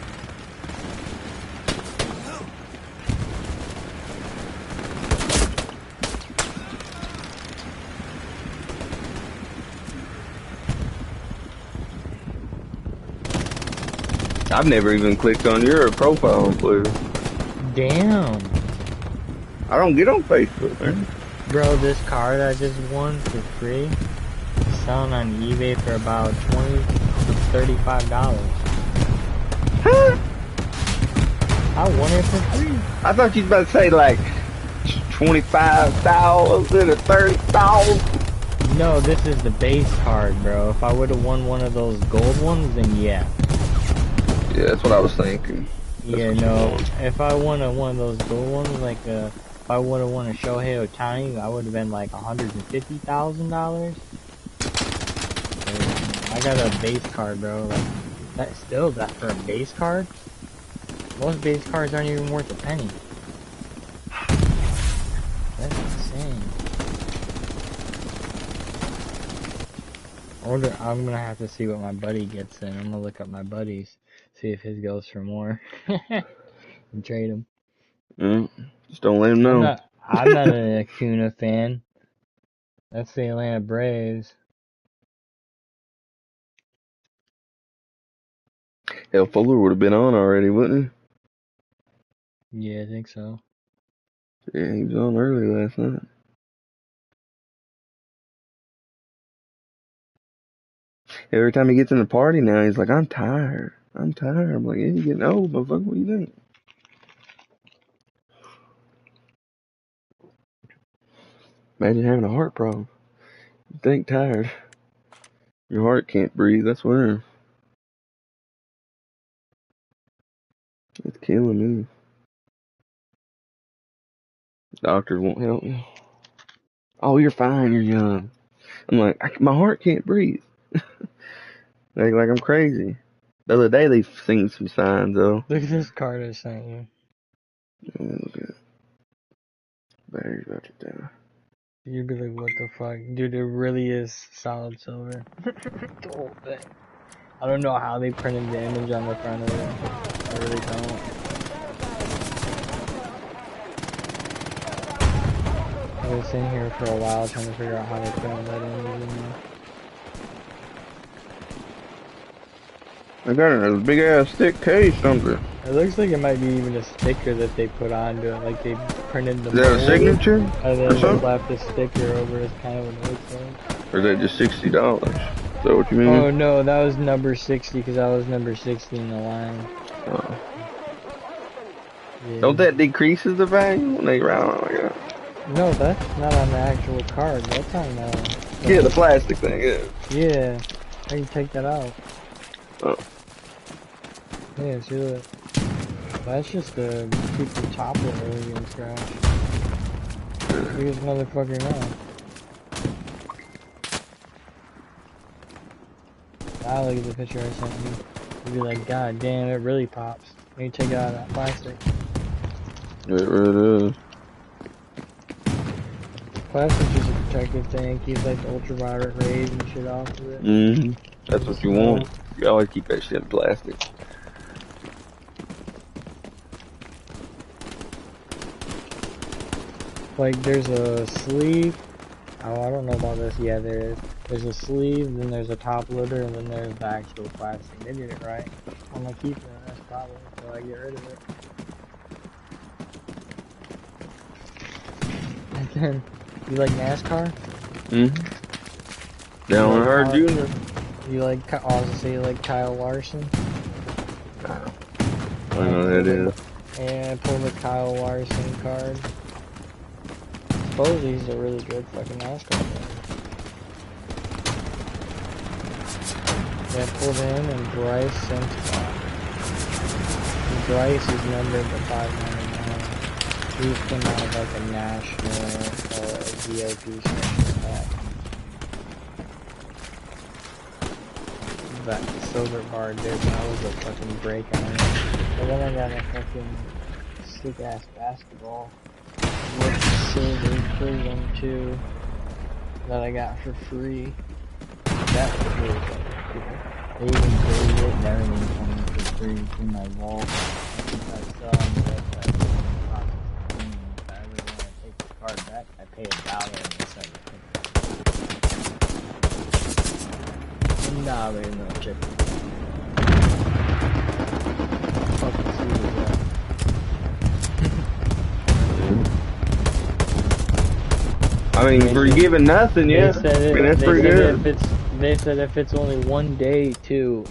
Speaker 1: I've never even clicked on your profile on Blue.
Speaker 2: Damn.
Speaker 1: I don't get on Facebook, man.
Speaker 2: Bro, this card I just won for free is selling on eBay for about $20 to $35.
Speaker 1: Huh?
Speaker 2: I won it for free.
Speaker 1: I thought you was about to say like 25,000 or 30,000.
Speaker 2: No, this is the base card, bro. If I would have won one of those gold ones, then yeah.
Speaker 1: Yeah, that's what I was thinking.
Speaker 2: Yeah, no. If I won one of those gold ones, like if I would have won a Shohei Ohtani, I would have been like $150,000. I got a base card, bro. Like that still that for a base card. Most base cards aren't even worth a penny. That's insane. I'm gonna have to see what my buddy gets in. I'm gonna look up my buddies, see if his goes for more, and trade him.
Speaker 1: Just don't let him know.
Speaker 2: I'm not an Acuna fan. That's the Atlanta Braves.
Speaker 1: Hell, Fuller would have been on already, wouldn't
Speaker 2: Yeah, I think so.
Speaker 1: he? Yeah, he was on early last night. Every time he gets in the party now, he's like, I'm tired. I'm tired. I'm like, yeah, you're getting old, motherfucker. What do you think? Imagine having a heart problem. You think tired. Your heart can't breathe. That's where. It's killing me. Doctors won't help me. Oh, you're fine. You're young. I'm like, my heart can't breathe. Like I'm crazy. The other day they seen some signs though.
Speaker 2: Look at this card I sent you.
Speaker 1: Let me look at it. Battery's about to die.
Speaker 2: You'd be like, what the fuck? Dude, it really is solid silver. The whole thing. I don't know how they printed the image on the front of it. I really don't. I was sitting here for a while trying to figure out how they printed that image in there.
Speaker 1: I got a big ass thick case something.
Speaker 2: It looks like it might be even a sticker that they put onto it, like they printed the
Speaker 1: Is that a
Speaker 2: mold,
Speaker 1: signature?
Speaker 2: and then
Speaker 1: or
Speaker 2: they
Speaker 1: something?
Speaker 2: slapped a sticker over it, kind of what it looks like.
Speaker 1: Or is that just $60? Is that what you mean?
Speaker 2: Oh no, that was number 60 because I was number 60 in the line.
Speaker 1: Oh.
Speaker 2: Yeah.
Speaker 1: Don't that decreases the value when they round like that?
Speaker 2: No, that's not on the actual card. That's on the...
Speaker 1: Yeah, the plastic thing, yeah.
Speaker 2: Yeah. How you take that out?
Speaker 1: Oh.
Speaker 2: Yeah, see that? That's just to keep the top layer getting scratched. Look at this motherfucker now. Now look at the picture I sent you. You'd be like, God damn, it really pops. When you take it out of that plastic.
Speaker 1: It really is.
Speaker 2: Plastic's just a protective thing. Keeps like the ultraviolet rays and shit off of it.
Speaker 1: Mm-hmm. That's what you want. You always keep that shit in plastic.
Speaker 2: Like there's a sleeve. Oh, I don't know about this. Yeah, there is. There's a sleeve, then there's a top loader, and then there's the actual plastic. They did it right. I'm gonna keep it. That's probably until I get rid of it. And then, you like NASCAR?
Speaker 1: Mm-hmm. Down her Junior.
Speaker 2: You like? I was gonna say you like Kyle Larson.
Speaker 1: I know who that is.
Speaker 2: And pull the Kyle Larson card. Suppose he's a really good fucking NASCAR player. Yeah, pulled him and Bryce Simpson. And Bryce is numbered to 599. He came out of like a national VIP special pack. That silver bar did, that was a fucking break on it. But then I got a fucking sick ass basketball with silver prism too that I got for free. That was really good. They even graded it and everything for me for free in my wall. If I sell on the website, if I ever want to take the card back, I pay $1 and they send it. $1 no chicken. Fucking sweet as that.
Speaker 1: I mean, for giving nothing, yeah. I mean, that's pretty good.
Speaker 2: They said if it's only one day too,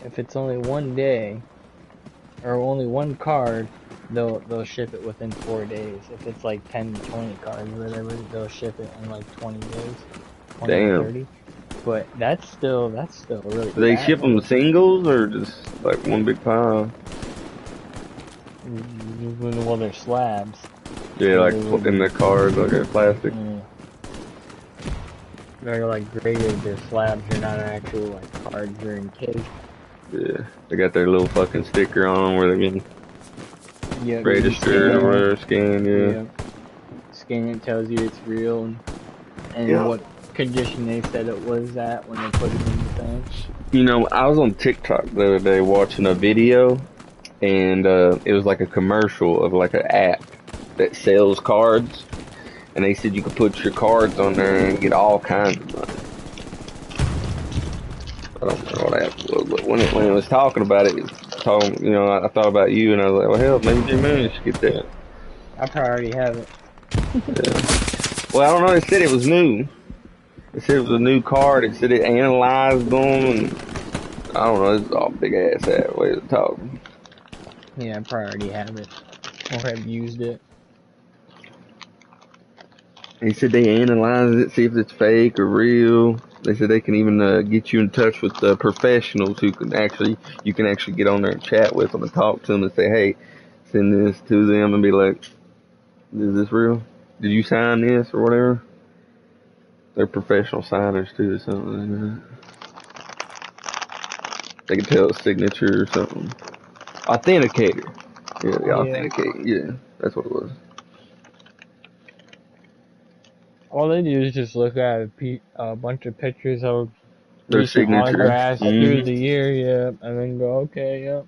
Speaker 2: if it's only one day, or only one card, they'll ship it within 4 days. If it's like 10 to 20 cards or whatever, they'll ship it in like 20 days, 20 to 30. But that's still really.
Speaker 1: Do they ship them singles or just like one big pile?
Speaker 2: Well, they're slabs.
Speaker 1: Yeah, like in the card, like a plastic.
Speaker 2: They're like graded, they're slabs, they're not actual like cards, they're encased.
Speaker 1: Yeah, they got their little fucking sticker on them where they can register or whatever, scan, yeah.
Speaker 2: Scan it, tells you it's real and what condition they said it was at when they put it in the thing.
Speaker 1: You know, I was on TikTok the other day watching a video, and it was like a commercial of like an app that sells cards, and they said you could put your cards on there and get all kinds of money. I don't know what that was, but when it was talking about it, you know, I thought about you, and I was like, well, hell, maybe Jimmy should get that.
Speaker 2: I probably already have it.
Speaker 1: Yeah. Well, I don't know. They said it was new. They said it was a new card. It said it analyzed them, and I don't know. It's all big ass way to talk.
Speaker 2: Yeah, I probably already have it or have used it.
Speaker 1: They said they analyze it, see if it's fake or real. They said they can even get you in touch with professionals who you can actually get on there and chat with them and talk to them and say, hey, send this to them and be like, is this real? Did you sign this or whatever? They're professional signers too or something like that. They can tell a signature or something. Authenticator. Yeah, the authenticator. Yeah, that's what it was.
Speaker 2: All they do is just look at a bunch of pictures of
Speaker 1: their
Speaker 2: recent
Speaker 1: signature
Speaker 2: autographs through the year, and then go, okay,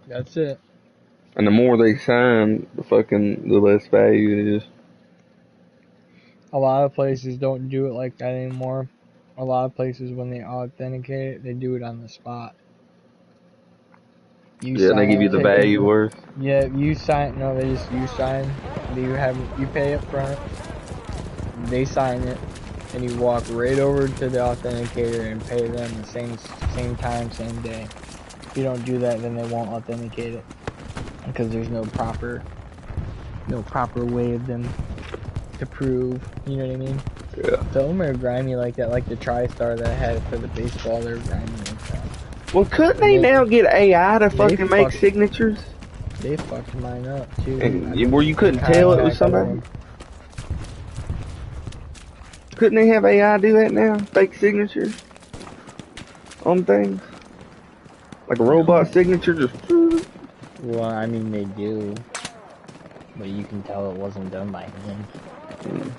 Speaker 2: that's it.
Speaker 1: And the more they sign, the less value it is.
Speaker 2: A lot of places don't do it like that anymore. A lot of places, when they authenticate it, they do it on the spot.
Speaker 1: They give you the value worth.
Speaker 2: Yeah, you sign. No, they just you sign. You pay up front. They sign it, and you walk right over to the authenticator and pay them the same time, same day. If you don't do that, then they won't authenticate it because there's no proper no proper way of them to prove. You know what I mean?
Speaker 1: Yeah.
Speaker 2: Some of them are grimy like that, like the TriStar that I had for the baseball. They're grimy like that.
Speaker 1: Well, couldn't
Speaker 2: And
Speaker 1: they now get AI to
Speaker 2: they
Speaker 1: fucking make
Speaker 2: fucked-
Speaker 1: signatures?
Speaker 2: They fucked mine up too.
Speaker 1: And where you couldn't tell it was somebody? Couldn't they have AI do that now? Fake signatures on things? Like a robot signature just...
Speaker 2: Well, I mean they do, but you can tell it wasn't done by him.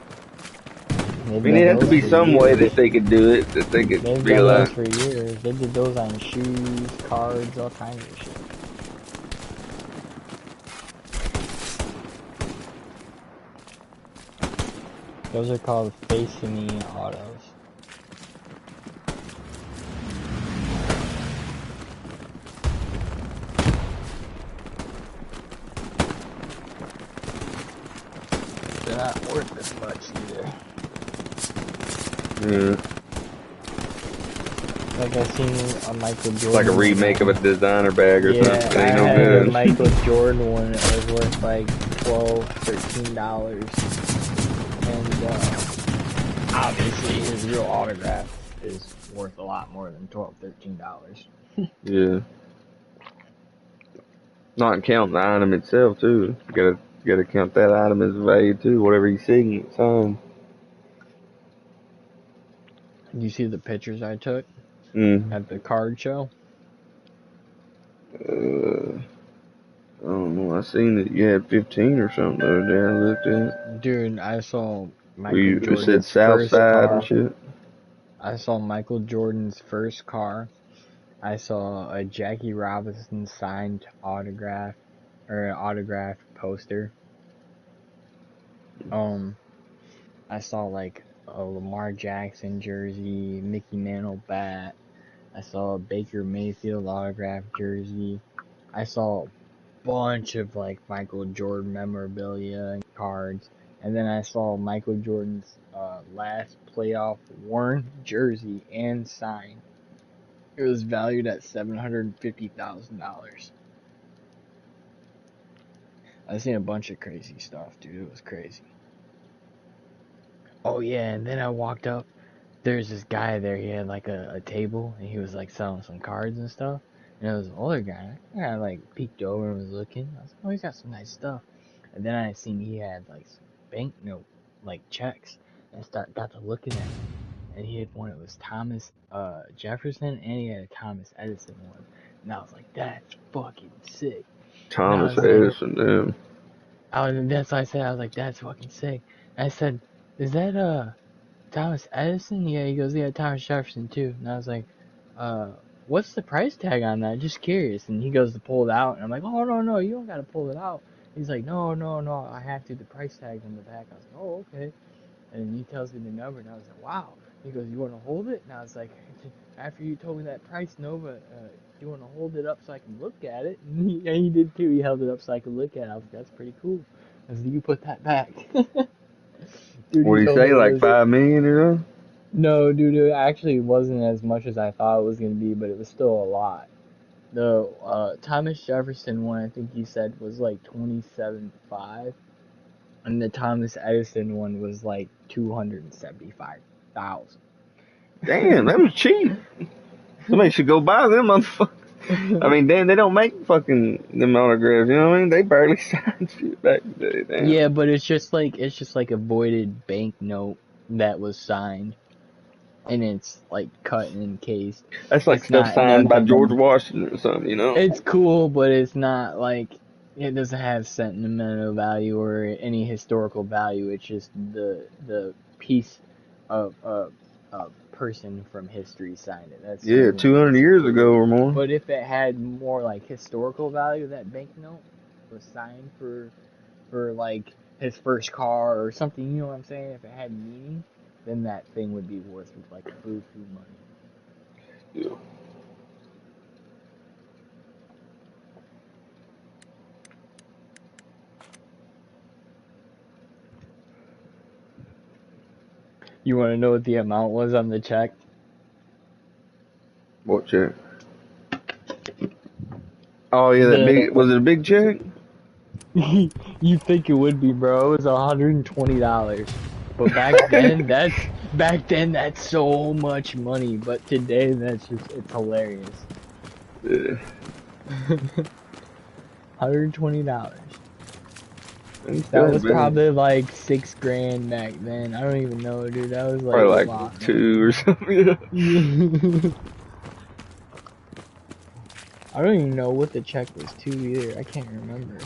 Speaker 1: I mean, it had to be some way that they could do it, that they could
Speaker 2: They've
Speaker 1: realize.
Speaker 2: done those for years. They did those on shoes, cards, all kinds of shit. Those are called face-me autos. They're not worth as much either.
Speaker 1: Yeah.
Speaker 2: Like I seen a Michael Jordan.
Speaker 1: It's like a remake of a designer bag or something. It
Speaker 2: I
Speaker 1: ain't no
Speaker 2: had
Speaker 1: good.
Speaker 2: a Michael Jordan one that was worth like $12, $13. And obviously his real autograph is worth a lot more than $12, $13.
Speaker 1: Yeah. Not counting the item itself too. You gotta count that item as value too. Whatever he's seeing, signed.
Speaker 2: You see the pictures I took
Speaker 1: Mm.
Speaker 2: at the card show?
Speaker 1: I don't know. I seen that you had 15 or something the other day. I looked at.
Speaker 2: Dude, I saw
Speaker 1: Where
Speaker 2: Michael
Speaker 1: you just said
Speaker 2: Jordan's
Speaker 1: South
Speaker 2: first
Speaker 1: Side
Speaker 2: car.
Speaker 1: and shit.
Speaker 2: I saw Michael Jordan's first car. I saw a Jackie Robinson signed autograph or autographed poster. I saw like a Lamar Jackson jersey, Mickey Mantle bat. I saw a Baker Mayfield autographed jersey. I saw a bunch of like Michael Jordan memorabilia and cards. And then I saw Michael Jordan's last playoff worn jersey and signed. It was valued at $750,000. I seen a bunch of crazy stuff, dude. It was crazy. Oh yeah, and then I walked up. There's this guy there. He had like a table, and he was like selling some cards and stuff. And it was an older guy. I like peeked over and was looking. I was like, oh, he's got some nice stuff. And then I seen he had like some banknote, like checks, and got to looking at them. And he had one. It was Thomas Jefferson, and he had a Thomas Edison one. And I was like, that's fucking sick.
Speaker 1: Thomas Edison, damn.
Speaker 2: That's what I said. I was like, that's fucking sick. And I said, is that Thomas Edison? Yeah, he goes, yeah, Thomas Jefferson too. And I was like, what's the price tag on that? Just curious. And he goes to pull it out, and I'm like, oh no, you don't gotta pull it out. He's like, no, I have to. The price tag's on the back. I was like, oh okay. And he tells me the number, and I was like, wow. He goes, you want to hold it? And I was like, after you told me that price, no, but you want to hold it up so I can look at it? And he did too. He held it up so I could look at it. I was like, that's pretty cool. I was like, you put that back. Dude,
Speaker 1: What do you say, like 5 million or something?
Speaker 2: No, dude, it actually wasn't as much as I thought it was going to be, but it was still a lot. The Thomas Jefferson one, I think you said, was like $27,500. And the Thomas Edison one was like $275,000.
Speaker 1: Damn, that was cheap. Somebody should go buy them motherfuckers. I mean, damn, they don't make fucking them autographs. You know what I mean? They barely signed shit back in the day. Damn.
Speaker 2: Yeah, but it's just like a voided banknote that was signed, and it's like cut and encased.
Speaker 1: That's like
Speaker 2: It's
Speaker 1: stuff
Speaker 2: not
Speaker 1: signed by
Speaker 2: nothing.
Speaker 1: George Washington or something, you know?
Speaker 2: It's cool, but it's not like, it doesn't have sentimental value or any historical value. It's just the piece of a person from history signed it. That's
Speaker 1: Yeah, 200 years ago or more.
Speaker 2: But if it had more like historical value, that banknote was signed for like his first car or something, you know what I'm saying? If it had meaning, then that thing would be worth like buku money.
Speaker 1: Yeah.
Speaker 2: You want to know what the amount was on the check?
Speaker 1: What check? Oh yeah, that big, was it a big check?
Speaker 2: You think it would be, bro? It was $120. But back then that's so much money. But today it's hilarious.
Speaker 1: Yeah.
Speaker 2: $120.
Speaker 1: It's
Speaker 2: That
Speaker 1: still
Speaker 2: was
Speaker 1: been
Speaker 2: probably like 6 grand back then. I don't even know, dude. That was like
Speaker 1: probably
Speaker 2: a
Speaker 1: like
Speaker 2: lot,
Speaker 1: 2 or something.
Speaker 2: man. I don't even know what the check was to either. I can't remember.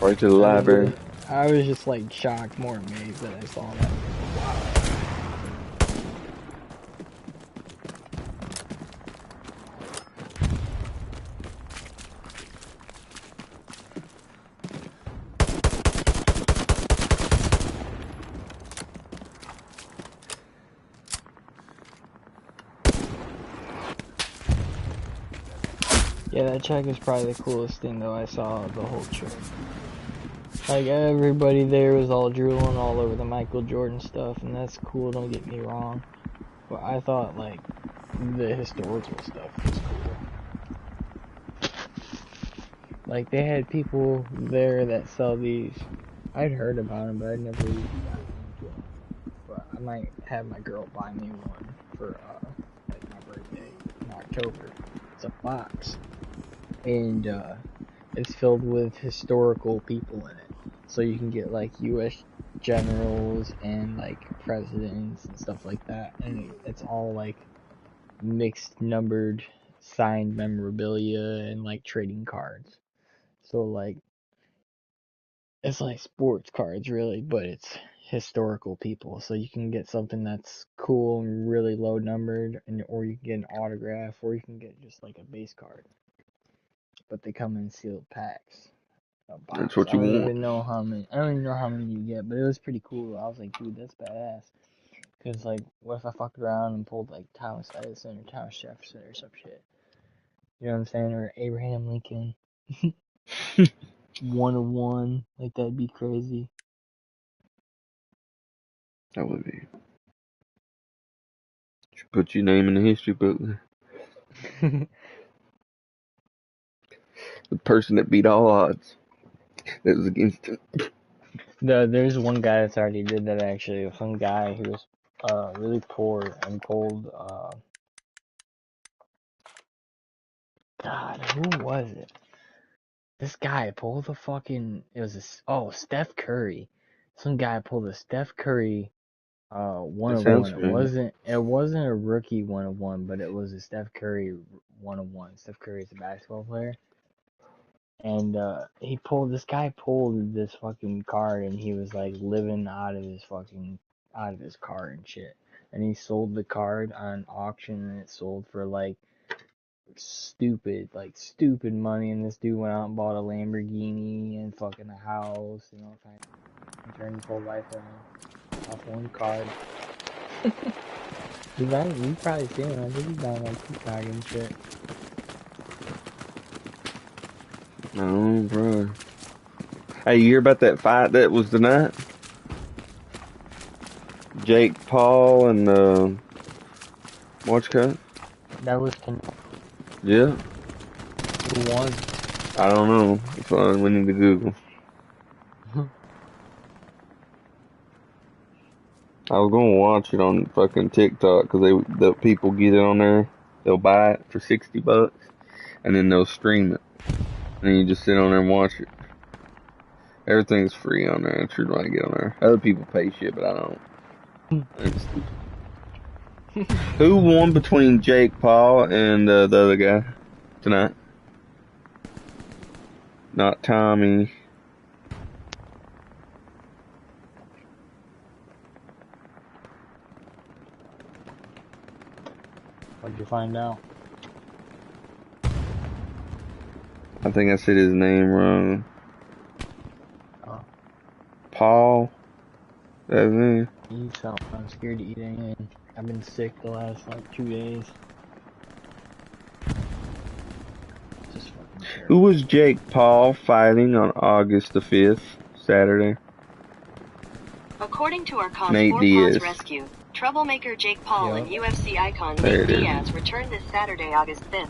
Speaker 1: Right to the library.
Speaker 2: I was just like shocked, more amazed that I saw that. Yeah, that check is probably the coolest thing though I saw of the whole trip. Like everybody there was all drooling all over the Michael Jordan stuff, and that's cool, don't get me wrong. But I thought like the historical stuff was cool. Like they had people there that sell these. I'd heard about them, but I'd never really gotten into them. But I might have my girl buy me one for like my birthday in October. It's a box, and it's filled with historical people in it. So you can get like U.S. generals and like presidents and stuff like that, and it's all like mixed numbered signed memorabilia and like trading cards. So like it's like sports cards really, but it's historical people. So you can get something that's cool and really low numbered, and or you can get an autograph, or you can get just like a base card. But they come in sealed packs. A
Speaker 1: That's
Speaker 2: box.
Speaker 1: what
Speaker 2: I
Speaker 1: you
Speaker 2: don't
Speaker 1: want.
Speaker 2: even know how many. I don't even know how many you get, but it was pretty cool. I was like, dude, that's badass. Cause like, what if I fucked around and pulled like Thomas Edison or Thomas Jefferson or some shit? You know what I'm saying? Or Abraham Lincoln. 1 of 1. Like that'd be crazy.
Speaker 1: That would be. Should put your name in the history book. The person that beat all odds. That was against him.
Speaker 2: There's one guy that's already did that actually. Some guy who was really poor and pulled God, who was it? This guy pulled the fucking Steph Curry. Some guy pulled a Steph Curry one
Speaker 1: That
Speaker 2: of
Speaker 1: sounds
Speaker 2: one.
Speaker 1: familiar.
Speaker 2: It wasn't a rookie 1 of 1, but it was a Steph Curry 1 of 1. Steph Curry is a basketball player. And this guy pulled this fucking card, and he was like living out of his car and shit. And he sold the card on auction, and it sold for like stupid money. And this dude went out and bought a Lamborghini and fucking a house and all kinds and turned his whole life around off one card. You've probably seen him. I think he's on like TikTok and shit.
Speaker 1: Oh, bro. Hey, you hear about that fight that was tonight? Jake Paul and what's it?
Speaker 2: That was
Speaker 1: Yeah.
Speaker 2: who won.
Speaker 1: I don't know. That's what we need to Google. I was gonna watch it on fucking TikTok because the people get it on there. They'll buy it for $60, and then they'll stream it, and then you just sit on there and watch it. Everything's free on there. That's why I get on there. Other people pay shit, but I don't. I think it's stupid. Who won between Jake Paul and the other guy tonight? Not Tommy.
Speaker 2: What'd you find out?
Speaker 1: I think I said his name wrong.
Speaker 2: Oh.
Speaker 1: Paul? That's his name?
Speaker 2: Eat something. I'm scared to eat anything. I've been sick the last like 2 days. Just fucking terrible.
Speaker 1: Who was Jake Paul fighting on August the 5th, Saturday?
Speaker 8: According to our cause
Speaker 1: Nate
Speaker 8: for
Speaker 1: Diaz.
Speaker 8: Paul's rescue, troublemaker Jake Paul and UFC icon
Speaker 1: There
Speaker 8: Nate
Speaker 1: it is.
Speaker 8: Diaz returned this Saturday, August 5th.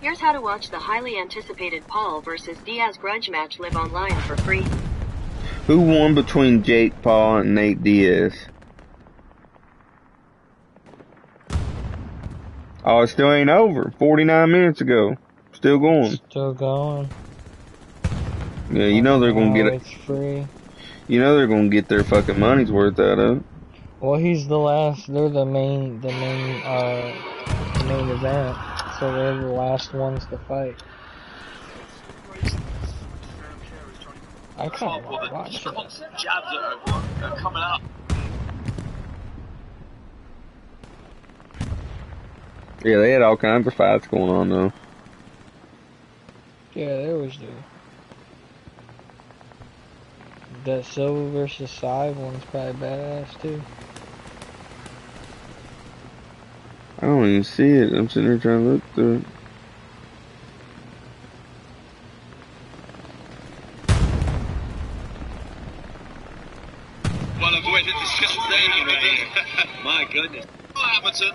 Speaker 8: Here's how to watch the highly anticipated Paul versus Diaz grudge match live online for free.
Speaker 1: Who won between Jake Paul and Nate Diaz? Oh, it still ain't over. 49 minutes ago. Still going.
Speaker 2: Still going.
Speaker 1: Yeah, you know they're gonna get it.
Speaker 2: It's free.
Speaker 1: You know they're gonna get their fucking money's worth out of it.
Speaker 2: Well, he's the last. They're the main event. So they're the last ones to fight. I kind of want to watch it.
Speaker 9: Jabs are coming up.
Speaker 1: Yeah, they had all kinds of fights going on though.
Speaker 2: Yeah, they always do. That Silva versus Sive one's probably badass too.
Speaker 1: I don't even see it. I'm sitting here trying to look through it.
Speaker 9: Well avoided discussion there. My goodness. Hamilton.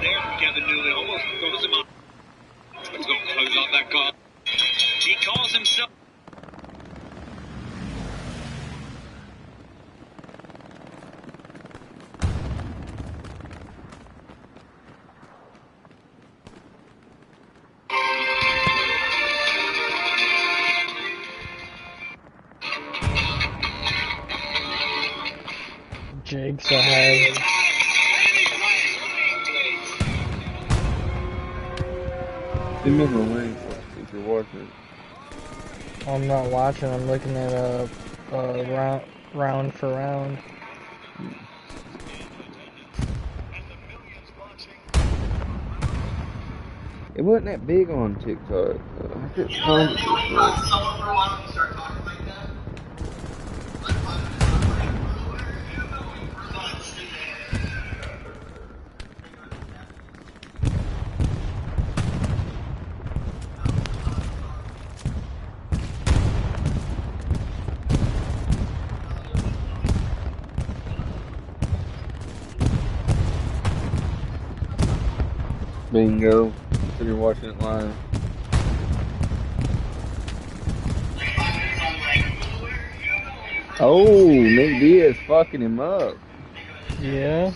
Speaker 9: There from Kevin Newley. Almost got him up. He's got to close out that guard. He calls himself.
Speaker 2: Jake's a high.
Speaker 1: Send me the link if you're watching.
Speaker 2: I'm not watching. I'm looking at round for round.
Speaker 1: It wasn't that big on TikTok. I couldn't find it. Bingo. So you're watching it live. Oh, Nate Diaz fucking him up.
Speaker 2: Yeah.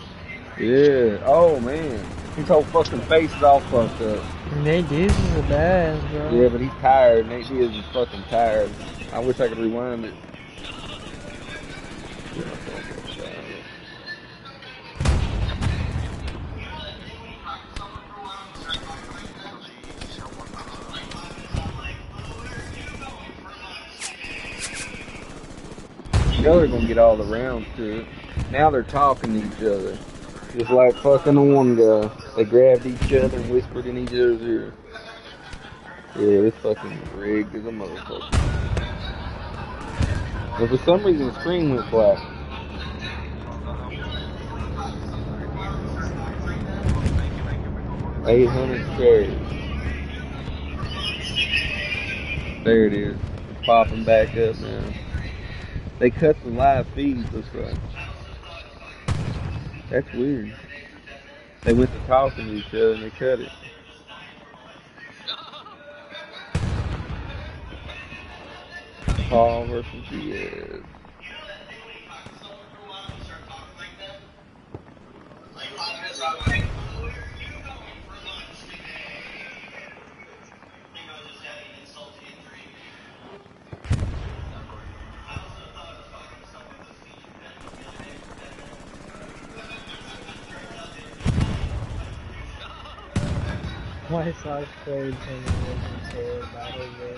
Speaker 1: Yeah. Oh man, his whole fucking face is all fucked up.
Speaker 2: Nate Diaz is a badass, bro.
Speaker 1: Yeah, but he's tired. Nate Diaz is fucking tired. I wish I could rewind it. You know they're gonna get all the rounds to it. Now they're talking to each other. Just like fucking the one guy. They grabbed each other and whispered in each other's ear. Yeah, this fucking rigged as a motherfucker. But for some reason the screen went black. $800 shares. There it is. It's popping back up now. They cut the live feed, looks like. That's weird. They went to talking to each other and they cut it. Paul versus Diaz.
Speaker 2: My side played him in the battle there.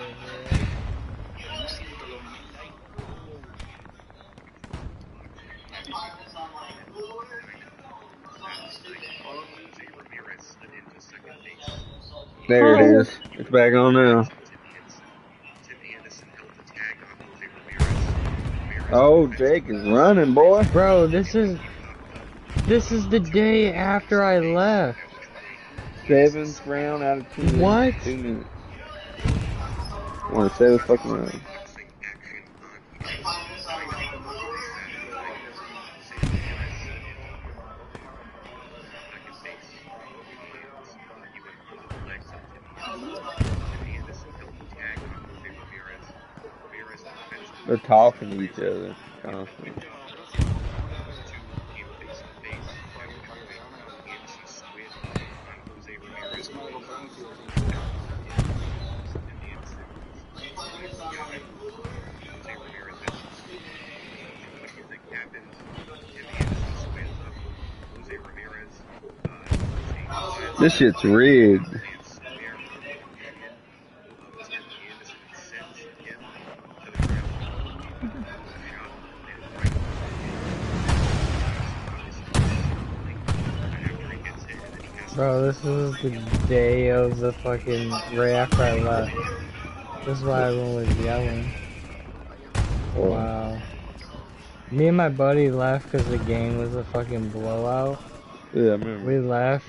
Speaker 1: There it is. It's back on now. Oh, Jake is running, boy.
Speaker 2: Bro, this is the day after I left.
Speaker 1: 7th round out of 10.
Speaker 2: What?
Speaker 1: 2 minutes. One of the 7th fucking round. They're talking to each other constantly. This shit's rigged.
Speaker 2: Bro, this is the day of the fucking right after I left. This is why everyone was yelling. Wow. Me and my buddy left because the game was a fucking blowout.
Speaker 1: Yeah, I remember.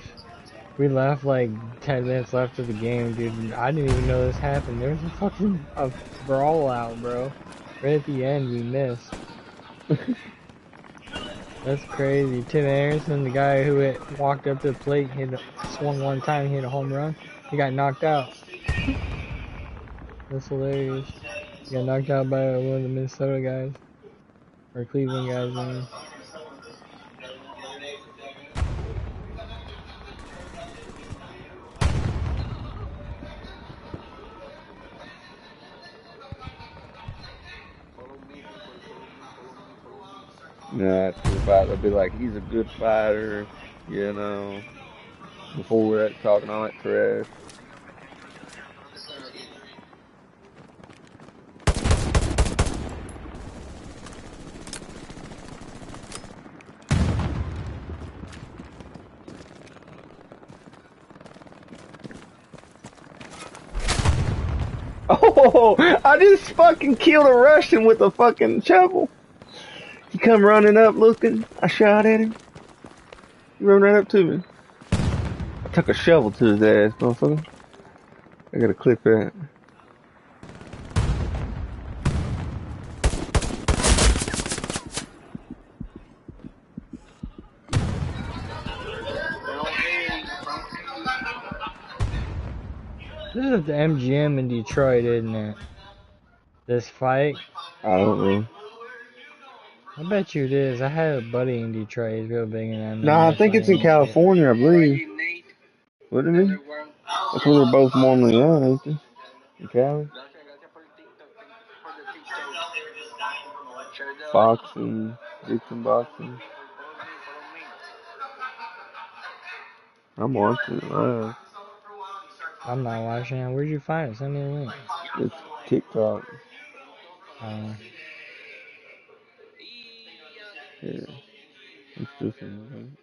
Speaker 2: We left like 10 minutes left of the game, dude. I didn't even know this happened. There was a brawl out, bro. Right at the end, we missed. That's crazy. Tim Anderson, the guy who walked up to the plate, swung one time, hit a home run. He got knocked out. That's hilarious. He got knocked out by one of the Minnesota guys. Or Cleveland guys, I mean.
Speaker 1: Nah, after the fight, they'll be like, he's a good fighter, you know, before that talking all that trash. Oh, I just fucking killed a Russian with a fucking shovel. He come running up looking. I shot at him. He run right up to me. I took a shovel to his ass, motherfucker. I gotta clip that.
Speaker 2: This is at the MGM in Detroit, isn't it? This fight?
Speaker 1: I don't know.
Speaker 2: I bet you it is. I had a buddy in Detroit. He's real big in MMA.
Speaker 1: Nah, I think it's in California, I believe. Wouldn't it be? That's where they're both normally at, ain't they? In Cali? Boxing, Dixon boxing. I'm watching it live.
Speaker 2: I'm not watching it. Where'd you find it? Send me a link.
Speaker 1: It's TikTok. Yeah. It's just in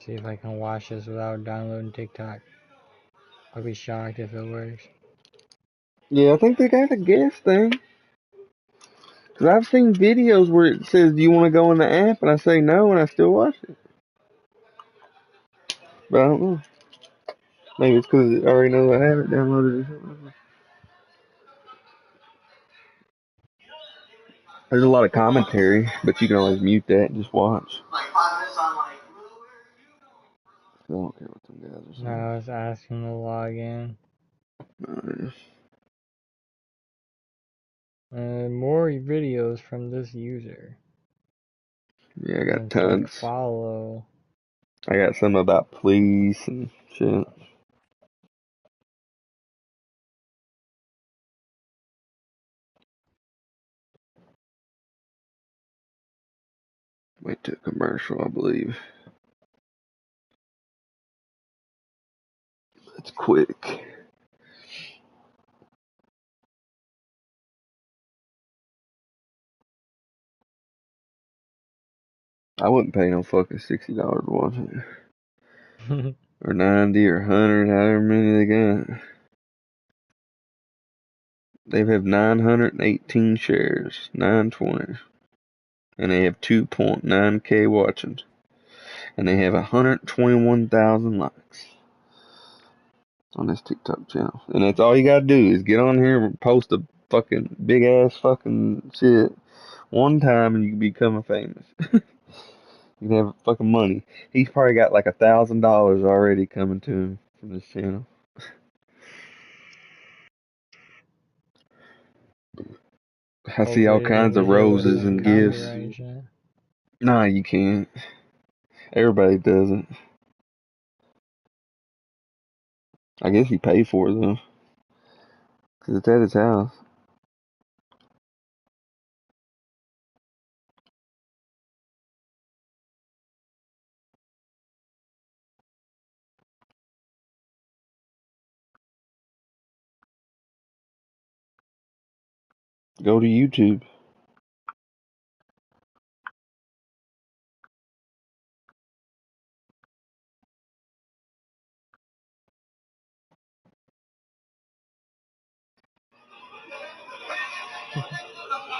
Speaker 2: See if I can watch this without downloading TikTok. I'll be shocked if it works.
Speaker 1: Yeah, I think they got a guest thing. Cause I've seen videos where it says, "Do you want to go in the app?" and I say no, and I still watch it. But I don't know. Maybe it's because I already know I have it downloaded or something. There's a lot of commentary, but you can always mute that and just watch. I don't care what some guys are saying.
Speaker 2: No, I was asking to log in. More videos from this user.
Speaker 1: Yeah, I got
Speaker 2: And
Speaker 1: tons.
Speaker 2: Follow.
Speaker 1: I got some about police and shit. Wait to commercial, I believe. It's quick. I wouldn't pay no fucking $60 to watch it. Or 90 or 100, however many they got. They have 918 shares, 920. And they have 2.9K watching. And they have 121,000 likes. on this TikTok channel. And that's all you gotta do is get on here and post a fucking big ass fucking shit one time and you can become famous. You can have fucking money. He's probably got like $1,000 already coming to him from this channel. I see all
Speaker 2: Hopefully the
Speaker 1: kinds of
Speaker 2: video
Speaker 1: roses
Speaker 2: isn't
Speaker 1: and gifts.
Speaker 2: copyrighted shit.
Speaker 1: Nah, you can't. Everybody does it. I guess he paid for it though, cause it's at his house. Go to YouTube.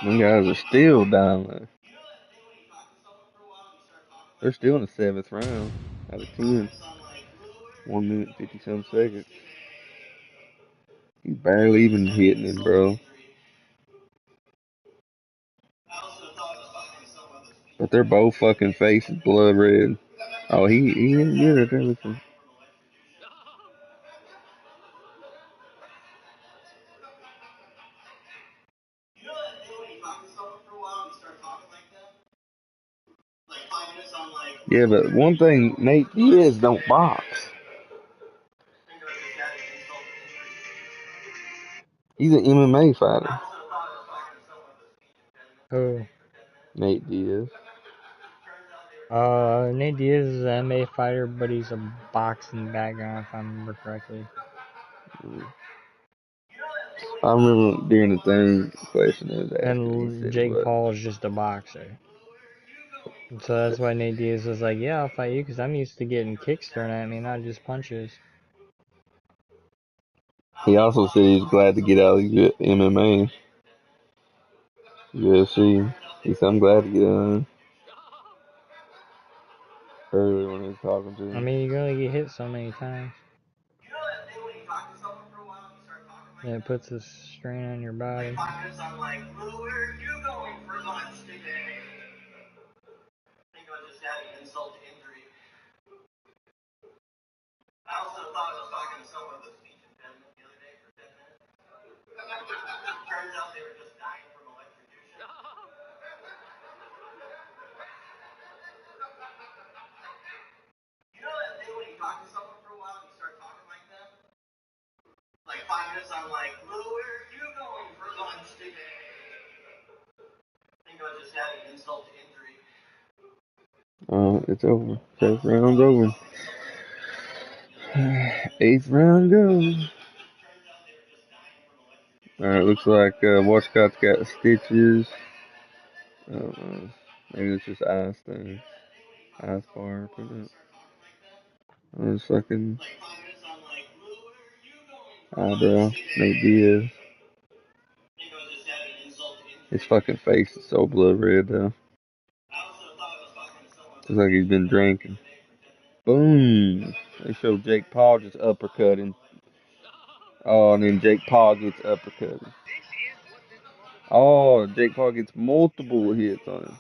Speaker 1: Them guys are still dying though. They're still in the 7th round out of 10. 1 minute 57 seconds. He's barely even hitting him, bro. But they're both fucking faces blood red. Oh, he is good at everything. Yeah, but one thing, Nate Diaz don't box. He's an MMA fighter.
Speaker 2: Who?
Speaker 1: Nate Diaz.
Speaker 2: Nate Diaz is an MMA fighter, but he's a boxing background, if I remember correctly.
Speaker 1: I remember during the thing question they was asking, he
Speaker 2: And
Speaker 1: said he
Speaker 2: Jake
Speaker 1: wasn't.
Speaker 2: Paul is just a boxer. And so that's why Nate Diaz was like, yeah, I'll fight you, because I'm used to getting kicks thrown at me, not just punches.
Speaker 1: He also said he's glad to get out of MMA, UFC. He said, I'm glad to get out earlier when he was talking to
Speaker 2: I
Speaker 1: him.
Speaker 2: mean, you can only get hit so many times. And it puts a strain on your body.
Speaker 1: It's over. 7th round's over. 8th round goes. Alright, looks like Watchcott's got stitches. I don't know. Maybe it's just ice thing. Ice bar. Put it. It's fucking eyebrow. Nate Diaz. His fucking face is so blood red though. Looks like he's been drinking. Boom! They show Jake Paul just uppercutting. Oh, and then Jake Paul gets uppercutted. Oh, Jake Paul gets multiple hits on him.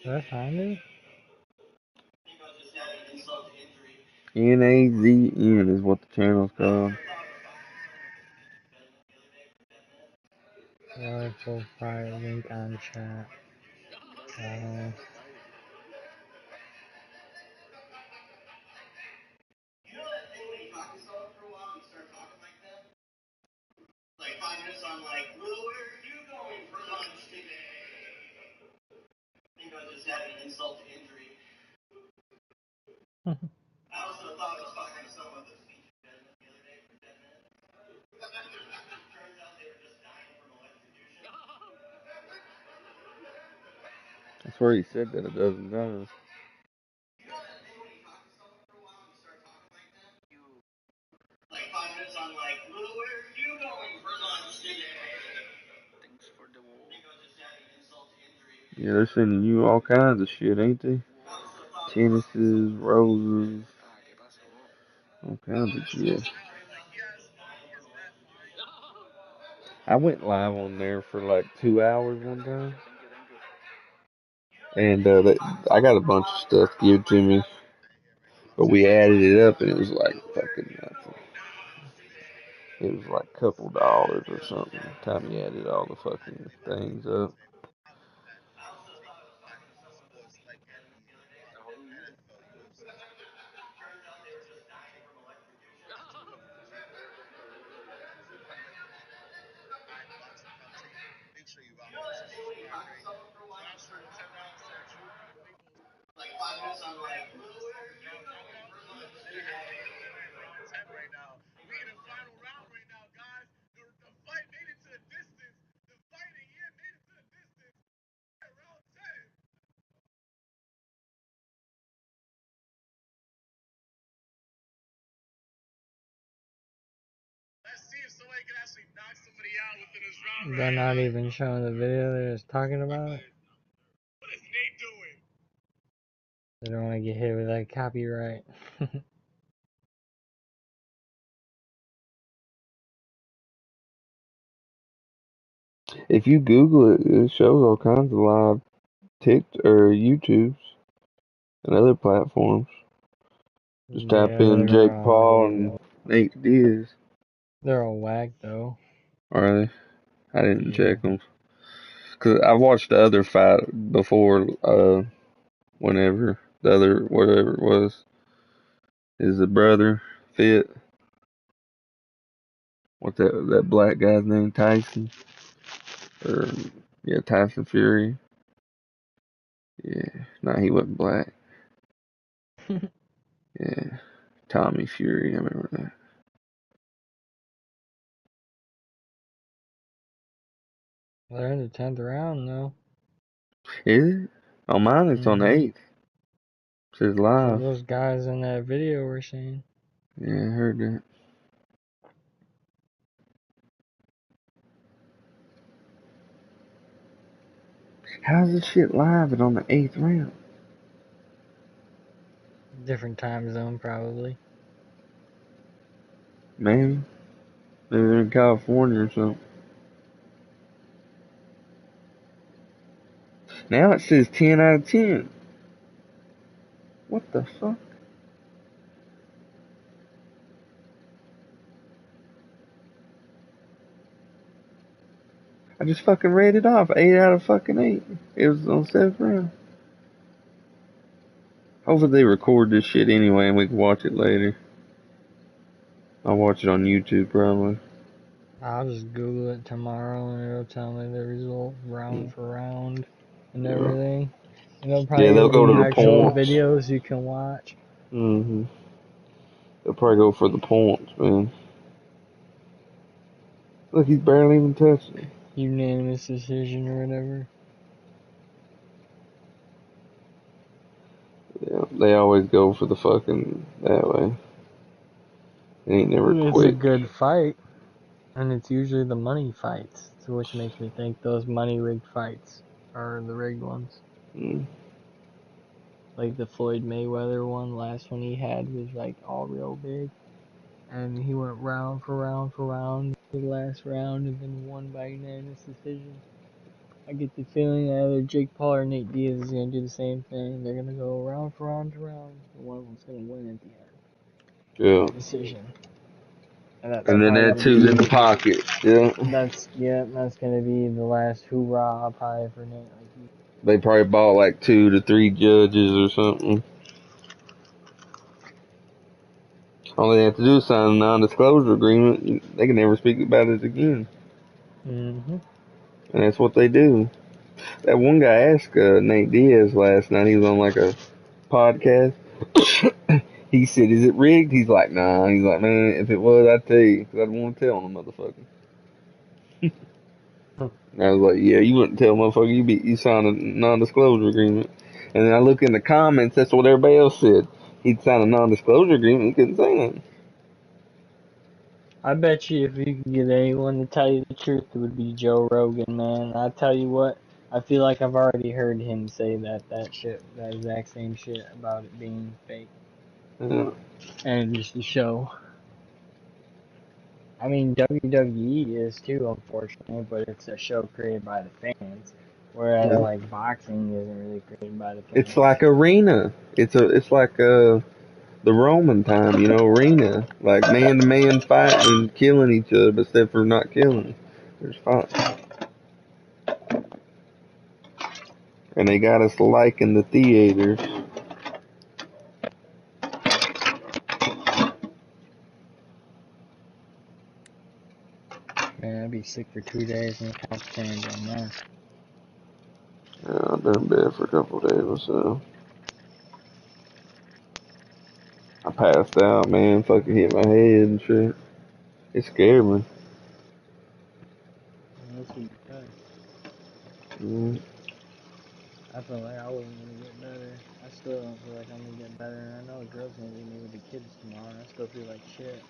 Speaker 2: Did I find it?
Speaker 1: NAZN is what the channel's called.
Speaker 2: Rifle fire link on chat.
Speaker 1: I swear he said that a dozen times. Yeah, they're sending you all kinds of shit, ain't they? tennises, roses, all kinds of shit. I went live on there for like 2 hours one time, and I got a bunch of stuff given to me, but we added it up, and it was like fucking nothing. It was like a couple dollars or something. Time you added all the fucking things up.
Speaker 2: They're not even showing the video, they're just talking about it. They don't want to get hit with that copyright.
Speaker 1: If you Google it, it shows all kinds of live YouTubes and other platforms. Just type
Speaker 2: Yeah,
Speaker 1: in Jake Paul and Nate Diaz.
Speaker 2: they're all whack though.
Speaker 1: Are they? I didn't
Speaker 2: Yeah.
Speaker 1: check them. Cause I watched the other fight before, whenever the other, whatever it was, is the brother fit? What that black guy's name? Tyson? Or, yeah, Tyson Fury. Yeah, no, he wasn't black. Yeah, Tommy Fury, I remember that.
Speaker 2: They're in the 10th round though.
Speaker 1: Is it? On mine, it's on the 8th. It says
Speaker 2: So
Speaker 1: live.
Speaker 2: those guys in that video were saying.
Speaker 1: Yeah, I heard that. How's this shit live and on the 8th round?
Speaker 2: Different time zone probably.
Speaker 1: Man, maybe they're in California or something. Now it says 10 out of 10. What the fuck? I just fucking read it off. 8 out of fucking 8. It was on 7th round. Hopefully they record this shit anyway and we can watch it later. I'll watch it on YouTube probably.
Speaker 2: I'll just Google it tomorrow and it'll tell me the result round for round and
Speaker 1: Yeah.
Speaker 2: everything. And they'll
Speaker 1: Yeah,
Speaker 2: probably
Speaker 1: they'll go
Speaker 2: be
Speaker 1: to the
Speaker 2: actual
Speaker 1: points.
Speaker 2: videos you can watch.
Speaker 1: Mm-hmm. They'll probably go for the points, man. Look, he's barely even touching it.
Speaker 2: Unanimous decision or whatever.
Speaker 1: Yeah, they always go for the fucking that way. They ain't never
Speaker 2: It's a
Speaker 1: quick.
Speaker 2: good fight. And it's usually the money fights, so which makes me think those money rigged fights are the rigged ones.
Speaker 1: Mm.
Speaker 2: Like the Floyd Mayweather one, last one he had was like all real big. And he went round for round for round to the last round and then won by unanimous decision. I get the feeling either Jake Paul or Nate Diaz is going to do the same thing. They're going to go round for round to round, and one of them's going to win at the end.
Speaker 1: Yeah.
Speaker 2: Decision. And that's
Speaker 1: And then
Speaker 2: probably
Speaker 1: that
Speaker 2: going to
Speaker 1: two's in the
Speaker 2: be...
Speaker 1: pocket. Yeah.
Speaker 2: That's going to be the last hoorah probably for Nate.
Speaker 1: They probably bought like 2 to 3 judges or something. All they have to do is sign a non-disclosure agreement. They can never speak about it again.
Speaker 2: Mm-hmm.
Speaker 1: And that's what they do. That one guy asked Nate Diaz last night. He was on like a podcast. He said, "Is it rigged?" He's like, "Nah." He's like, "Man, if it was, I'd tell you, 'cause I'd want to tell on the motherfucker." And I was like, "Yeah, you wouldn't tell motherfucker. You signed a non-disclosure agreement." And then I look in the comments. That's what everybody else said. He'd signed a non-disclosure agreement. He couldn't say nothing.
Speaker 2: I bet you if you could get anyone to tell you the truth, it would be Joe Rogan, man. I tell you what, I feel like I've already heard him say that shit, that exact same shit about it being fake
Speaker 1: Yeah.
Speaker 2: and just a show. I mean, WWE is too, unfortunately, but it's a show created by the fans. Whereas,
Speaker 1: Yeah.
Speaker 2: like, boxing isn't really created by the
Speaker 1: It's
Speaker 2: fans.
Speaker 1: like arena. It's like the Roman time, arena, like man to man fighting, killing each other, but except for not killing. There's fights, and they got us liking the theaters.
Speaker 2: Man, I'd be sick for 2 days and count change on that.
Speaker 1: Yeah, I've been in bed for a couple of days or so. I passed out, man. Fucking hit my head and shit. It scared me.
Speaker 2: That's what you said.
Speaker 1: Mm.
Speaker 2: I feel like I wasn't gonna get better. I still don't feel like I'm gonna get better. And I know a girl's gonna leave me with the kids tomorrow. And I still feel like shit.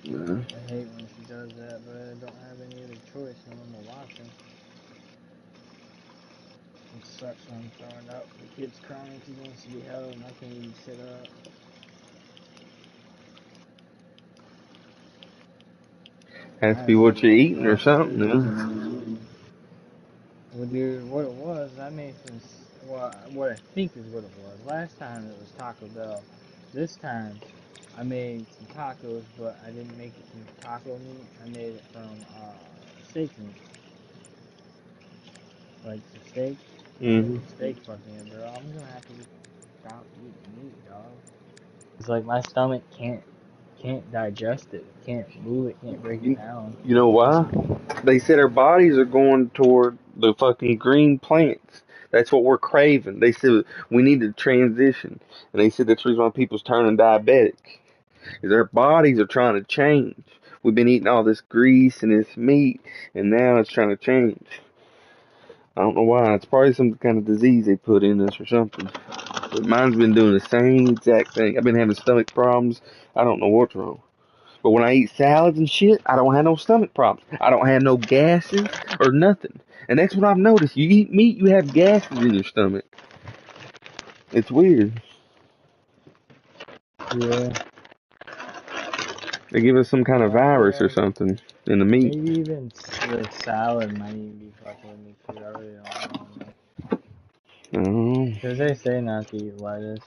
Speaker 1: Yeah.
Speaker 2: I hate when she does that, but I don't have any other choice when I'm gonna watch her. It sucks when I'm throwing up. The kid's crying, she wants to be held, and I can't even sit up.
Speaker 1: Has
Speaker 2: I
Speaker 1: to be
Speaker 2: have to
Speaker 1: what
Speaker 2: get
Speaker 1: you're
Speaker 2: some
Speaker 1: eating or
Speaker 2: rest
Speaker 1: something.
Speaker 2: too.
Speaker 1: Yeah.
Speaker 2: Well, dude, what it was, I made some, well, what I think is what it was. Last time it was Taco Bell. This time I made some tacos, but I didn't make it from taco meat. I made it from steak meat, like some steak.
Speaker 1: Mm-hmm.
Speaker 2: Steak fucking, bro. I'm gonna have to just stop eating meat, dog. It's like my stomach can't digest it. It can't move it. Can't break it
Speaker 1: You,
Speaker 2: down.
Speaker 1: you know why? They said our bodies are going toward the fucking green plants. That's what we're craving. They said we need to transition. And they said that's the reason why people's turning diabetic. Is our bodies are trying to change. We've been eating all this grease and this meat, and now it's trying to change. I don't know why. It's probably some kind of disease they put in us or something. But mine's been doing the same exact thing. I've been having stomach problems. I don't know what's wrong. But when I eat salads and shit, I don't have no stomach problems. I don't have no gases or nothing. And that's what I've noticed. You eat meat, you have gases in your stomach. It's weird.
Speaker 2: Yeah.
Speaker 1: They give us some kind of
Speaker 2: I feel
Speaker 1: virus or
Speaker 2: like
Speaker 1: something in the meat.
Speaker 2: maybe even the salad might even be fucking with me too. I really don't know, man.
Speaker 1: Oh,
Speaker 2: Because they say not to eat lettuce.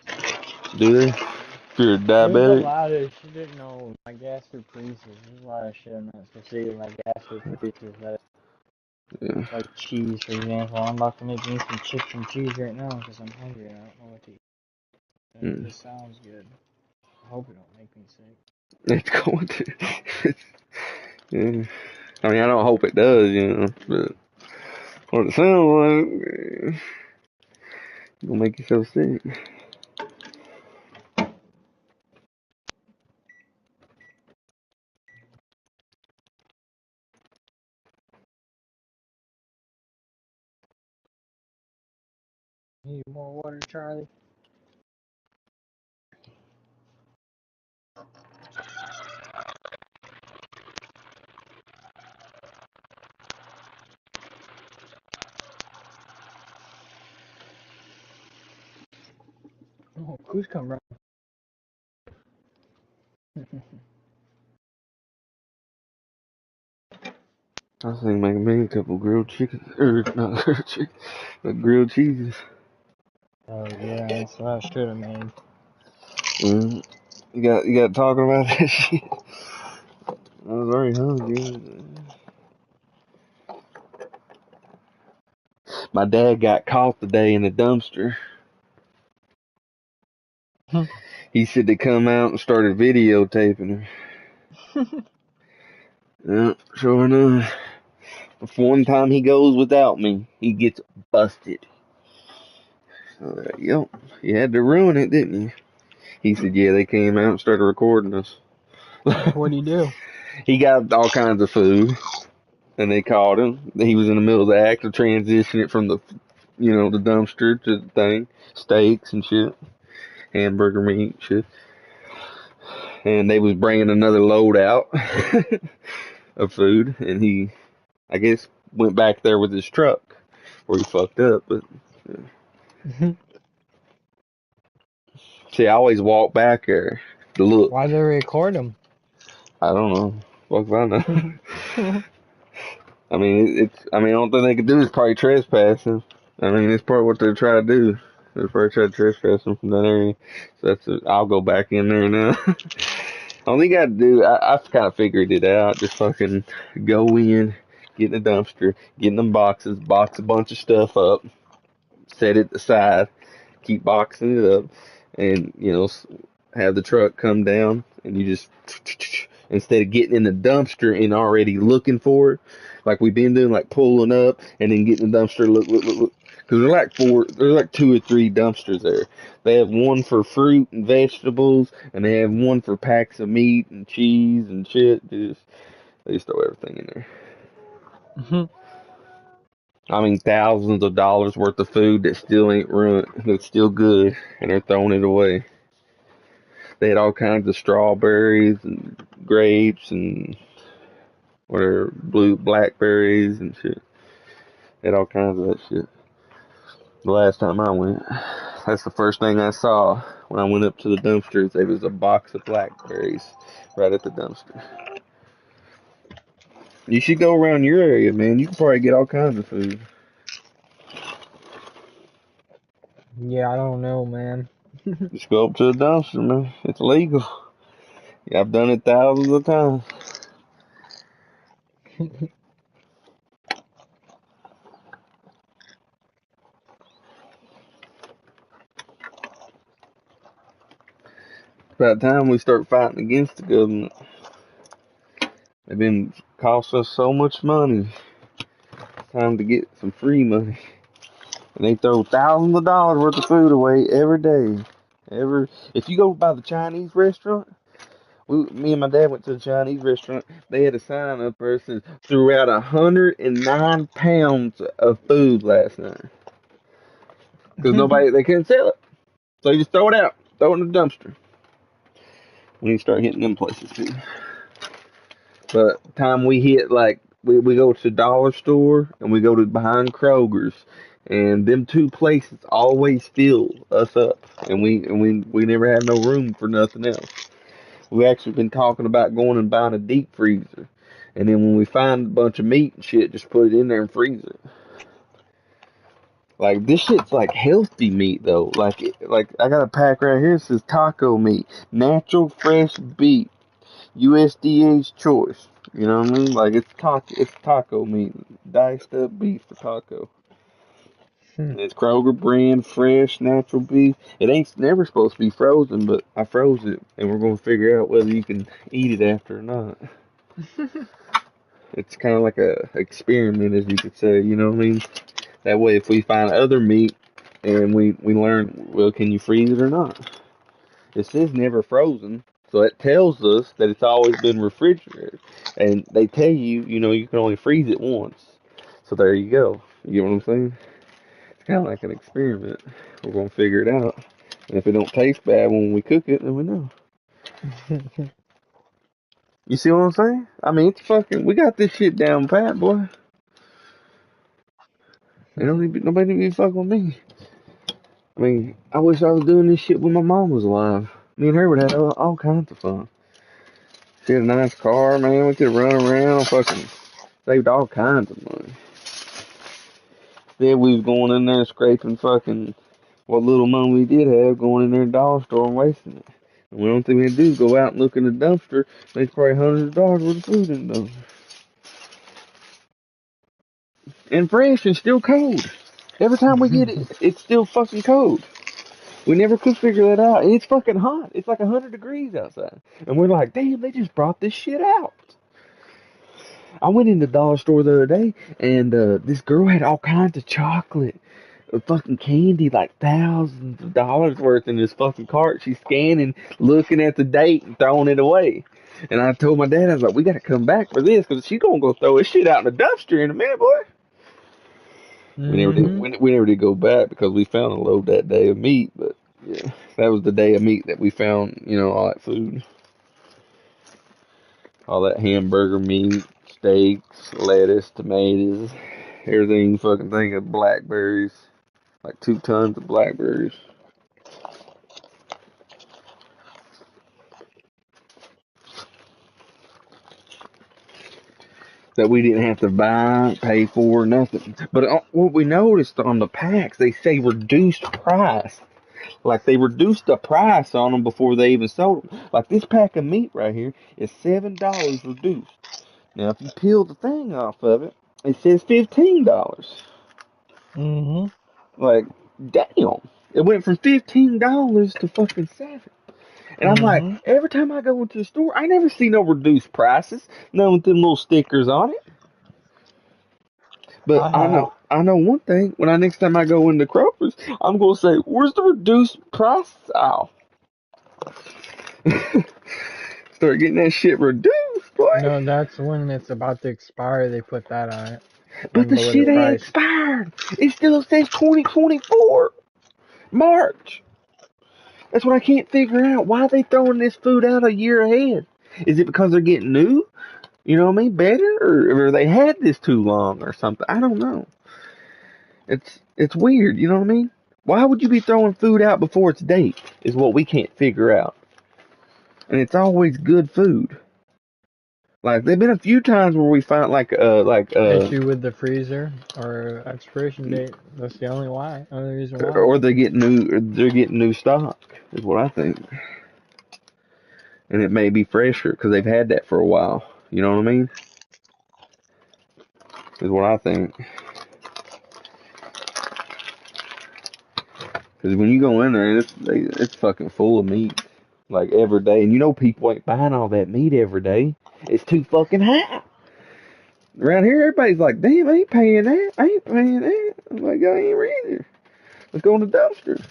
Speaker 1: do they? If you're
Speaker 2: There's a
Speaker 1: diabetic?
Speaker 2: lot of shit. No, my gastroparesis. There's a lot of shit I'm not supposed to eat. My gastroparesis. That,
Speaker 1: Yeah.
Speaker 2: like cheese, for example. I'm about to make me some chips and cheese right now because I'm hungry and I don't know what to eat.
Speaker 1: Mm.
Speaker 2: This sounds good. I hope it don't make me sick.
Speaker 1: It's going to. Yeah. I mean, I don't hope it does, but what it sounds like, it's gonna make you so sick.
Speaker 2: Need more water, Charlie? Oh, who's come around?
Speaker 1: I was thinking making me a couple grilled chicken, or not grilled chicken, but grilled cheeses.
Speaker 2: Oh yeah, that's what I should have made.
Speaker 1: Mm. You got talking about that shit. I was already hungry. My dad got caught today in a dumpster. He said they come out and started videotaping her. Yeah, sure enough. If one time he goes without me, he gets busted. Yep, you had to ruin it, didn't you? He said, yeah, they came out and started recording us.
Speaker 2: What'd he do?
Speaker 1: He got all kinds of food, and they caught him. He was in the middle of the act of transitioning it from the dumpster to the thing, steaks and shit, hamburger meat, shit. And they was bringing another load out of food, and he, I guess, went back there with his truck where he fucked up. But see, I always walk back there to look.
Speaker 2: Why they record him?
Speaker 1: I don't know. Fuck if I know. I mean, I mean, the only thing they could do is probably trespass him. I mean, it's part of what they're trying to do. They're probably trying to trespass him from that area. So I'll go back in there now. Only got to do, I've kind of figured it out. Just fucking go in, get in the dumpster, get in them boxes, box a bunch of stuff up, set it aside, keep boxing it up, and, you know, have the truck come down, and you just, instead of getting in the dumpster and already looking for it, like we've been doing, like pulling up and then getting in the dumpster, look. Because there's like 2 or 3 dumpsters there. They have one for fruit and vegetables, and they have one for packs of meat and cheese and shit. They just throw everything in there. I mean, thousands of dollars worth of food that still ain't ruined, that's still good, and they're throwing it away. They had all kinds of strawberries and grapes and blackberries and shit. They had all kinds of that shit. The last time I went, that's the first thing I saw when I went up to the dumpsters. There was a box of blackberries right at the dumpster. You should go around your area, man. You can probably get all kinds of food.
Speaker 2: Yeah, I don't know, man.
Speaker 1: Just go up to the dumpster, man. It's legal. Yeah, I've done it thousands of times. About time we start fighting against the government. They've been costing us so much money. It's time to get some free money. And they throw thousands of dollars worth of food away every day. If you go by the Chinese restaurant, me and my dad went to the Chinese restaurant. They had a sign up there that says threw out 109 pounds of food last night because they couldn't sell it, so you just throw it out, throw it in the dumpster. We need to start hitting them places too. But time we hit, like, we go to the dollar store and we go to behind Kroger's, and them 2 places always fill us up, and we never have no room for nothing else. We actually been talking about going and buying a deep freezer, and then when we find a bunch of meat and shit, just put it in there and freeze it. Like, this shit's like healthy meat though. Like I got a pack right here that says taco meat, natural fresh beef, USDA's choice. You know what I mean? Like, it's taco meat, diced up beef for taco. It's Kroger brand, fresh, natural beef. It ain't never supposed to be frozen, but I froze it, and we're gonna figure out whether you can eat it after or not. It's kind of like a experiment, as you could say. You know what I mean? That way, if we find other meat and we learn, well, can you freeze it or not? It says never frozen, so it tells us that it's always been refrigerated. And they tell you, you know, you can only freeze it once. So there you go. You get what I'm saying? It's kind of like an experiment. We're going to figure it out. And if it don't taste bad when we cook it, then we know. You see what I'm saying? I mean, it's fucking, we got this shit down pat, boy. Nobody need to be fucking with me. I mean, I wish I was doing this shit when my mom was alive. Me and her would have all kinds of fun. She had a nice car, man. We could run around, fucking saved all kinds of money. Then we was going in there scraping fucking what little money we did have, going in there in the dollar store and wasting it. And the only thing we had to do is go out and look in the dumpster. There's probably hundreds of dollars worth of food in the dumpster. And fresh and still cold. Every time we get it, it's still fucking cold. We never could figure that out. And it's fucking hot. It's like 100 degrees outside. And we're like, damn, they just brought this shit out. I went in the dollar store the other day, and this girl had all kinds of chocolate, fucking candy, like thousands of dollars worth in this fucking cart. She's scanning, looking at the date, and throwing it away. And I told my dad, I was like, we got to come back for this, because she's going to go throw this shit out in the dumpster in a minute, boy. We never did go back because we found a load that day of meat, but yeah, that was the day of meat that we found, you know, all that food. All that hamburger meat, steaks, lettuce, tomatoes, everything you fucking think of, blackberries. Like 2 tons of blackberries. That we didn't have to buy, pay for, nothing. But what we noticed on the packs, they say reduced price. Like they reduced the price on them before they even sold them. Like this pack of meat right here is $7 reduced. Now if you peel the thing off of it, it says $15.
Speaker 2: Mm-hmm.
Speaker 1: Like, damn. It went from $15 to fucking 7. And I'm like,
Speaker 2: Mm-hmm.
Speaker 1: every time I go into the store, I never see no reduced prices, none with them little stickers on it. But
Speaker 2: I have.
Speaker 1: I know one thing. When next time I go into Kroger's, I'm gonna say, "Where's the reduced price aisle?" Start getting that shit reduced, boy.
Speaker 2: No, that's when it's about to expire. They put that on it
Speaker 1: But
Speaker 2: and
Speaker 1: the
Speaker 2: lower the
Speaker 1: shit ain't
Speaker 2: price.
Speaker 1: expired. It still says 2024 March. That's what I can't figure out. Why are they throwing this food out a year ahead? Is it because they're getting new? You know what I mean? Better, or they had this too long, or something? I don't know. It's weird. You know what I mean? Why would you be throwing food out before its date? Is what we can't figure out. And it's always good food. Like there've been a few times where we find
Speaker 2: Issue with the freezer or expiration date. That's the only reason why.
Speaker 1: or they're getting new stock. Is what I think. And it may be fresher because they've had that for a while. You know what I mean? Is what I think. Because when you go in there, it's fucking full of meat. Like every day. And you know people ain't buying all that meat every day. It's too fucking high. Around here, everybody's like, damn, I ain't paying that. I ain't paying that. I'm like, I ain't either. Let's go in the dumpster.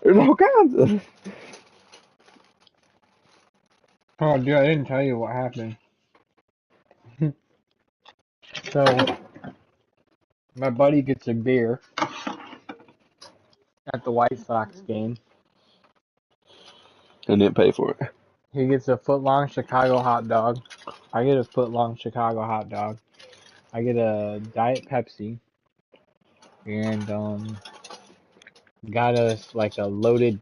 Speaker 1: There's all kinds of.
Speaker 2: Oh, dude, I didn't tell you what happened. So, my buddy gets a beer at the White Sox game.
Speaker 1: And didn't pay for it.
Speaker 2: He gets a foot-long Chicago hot dog. I get a foot-long Chicago hot dog. I get a Diet Pepsi. And, got us like a loaded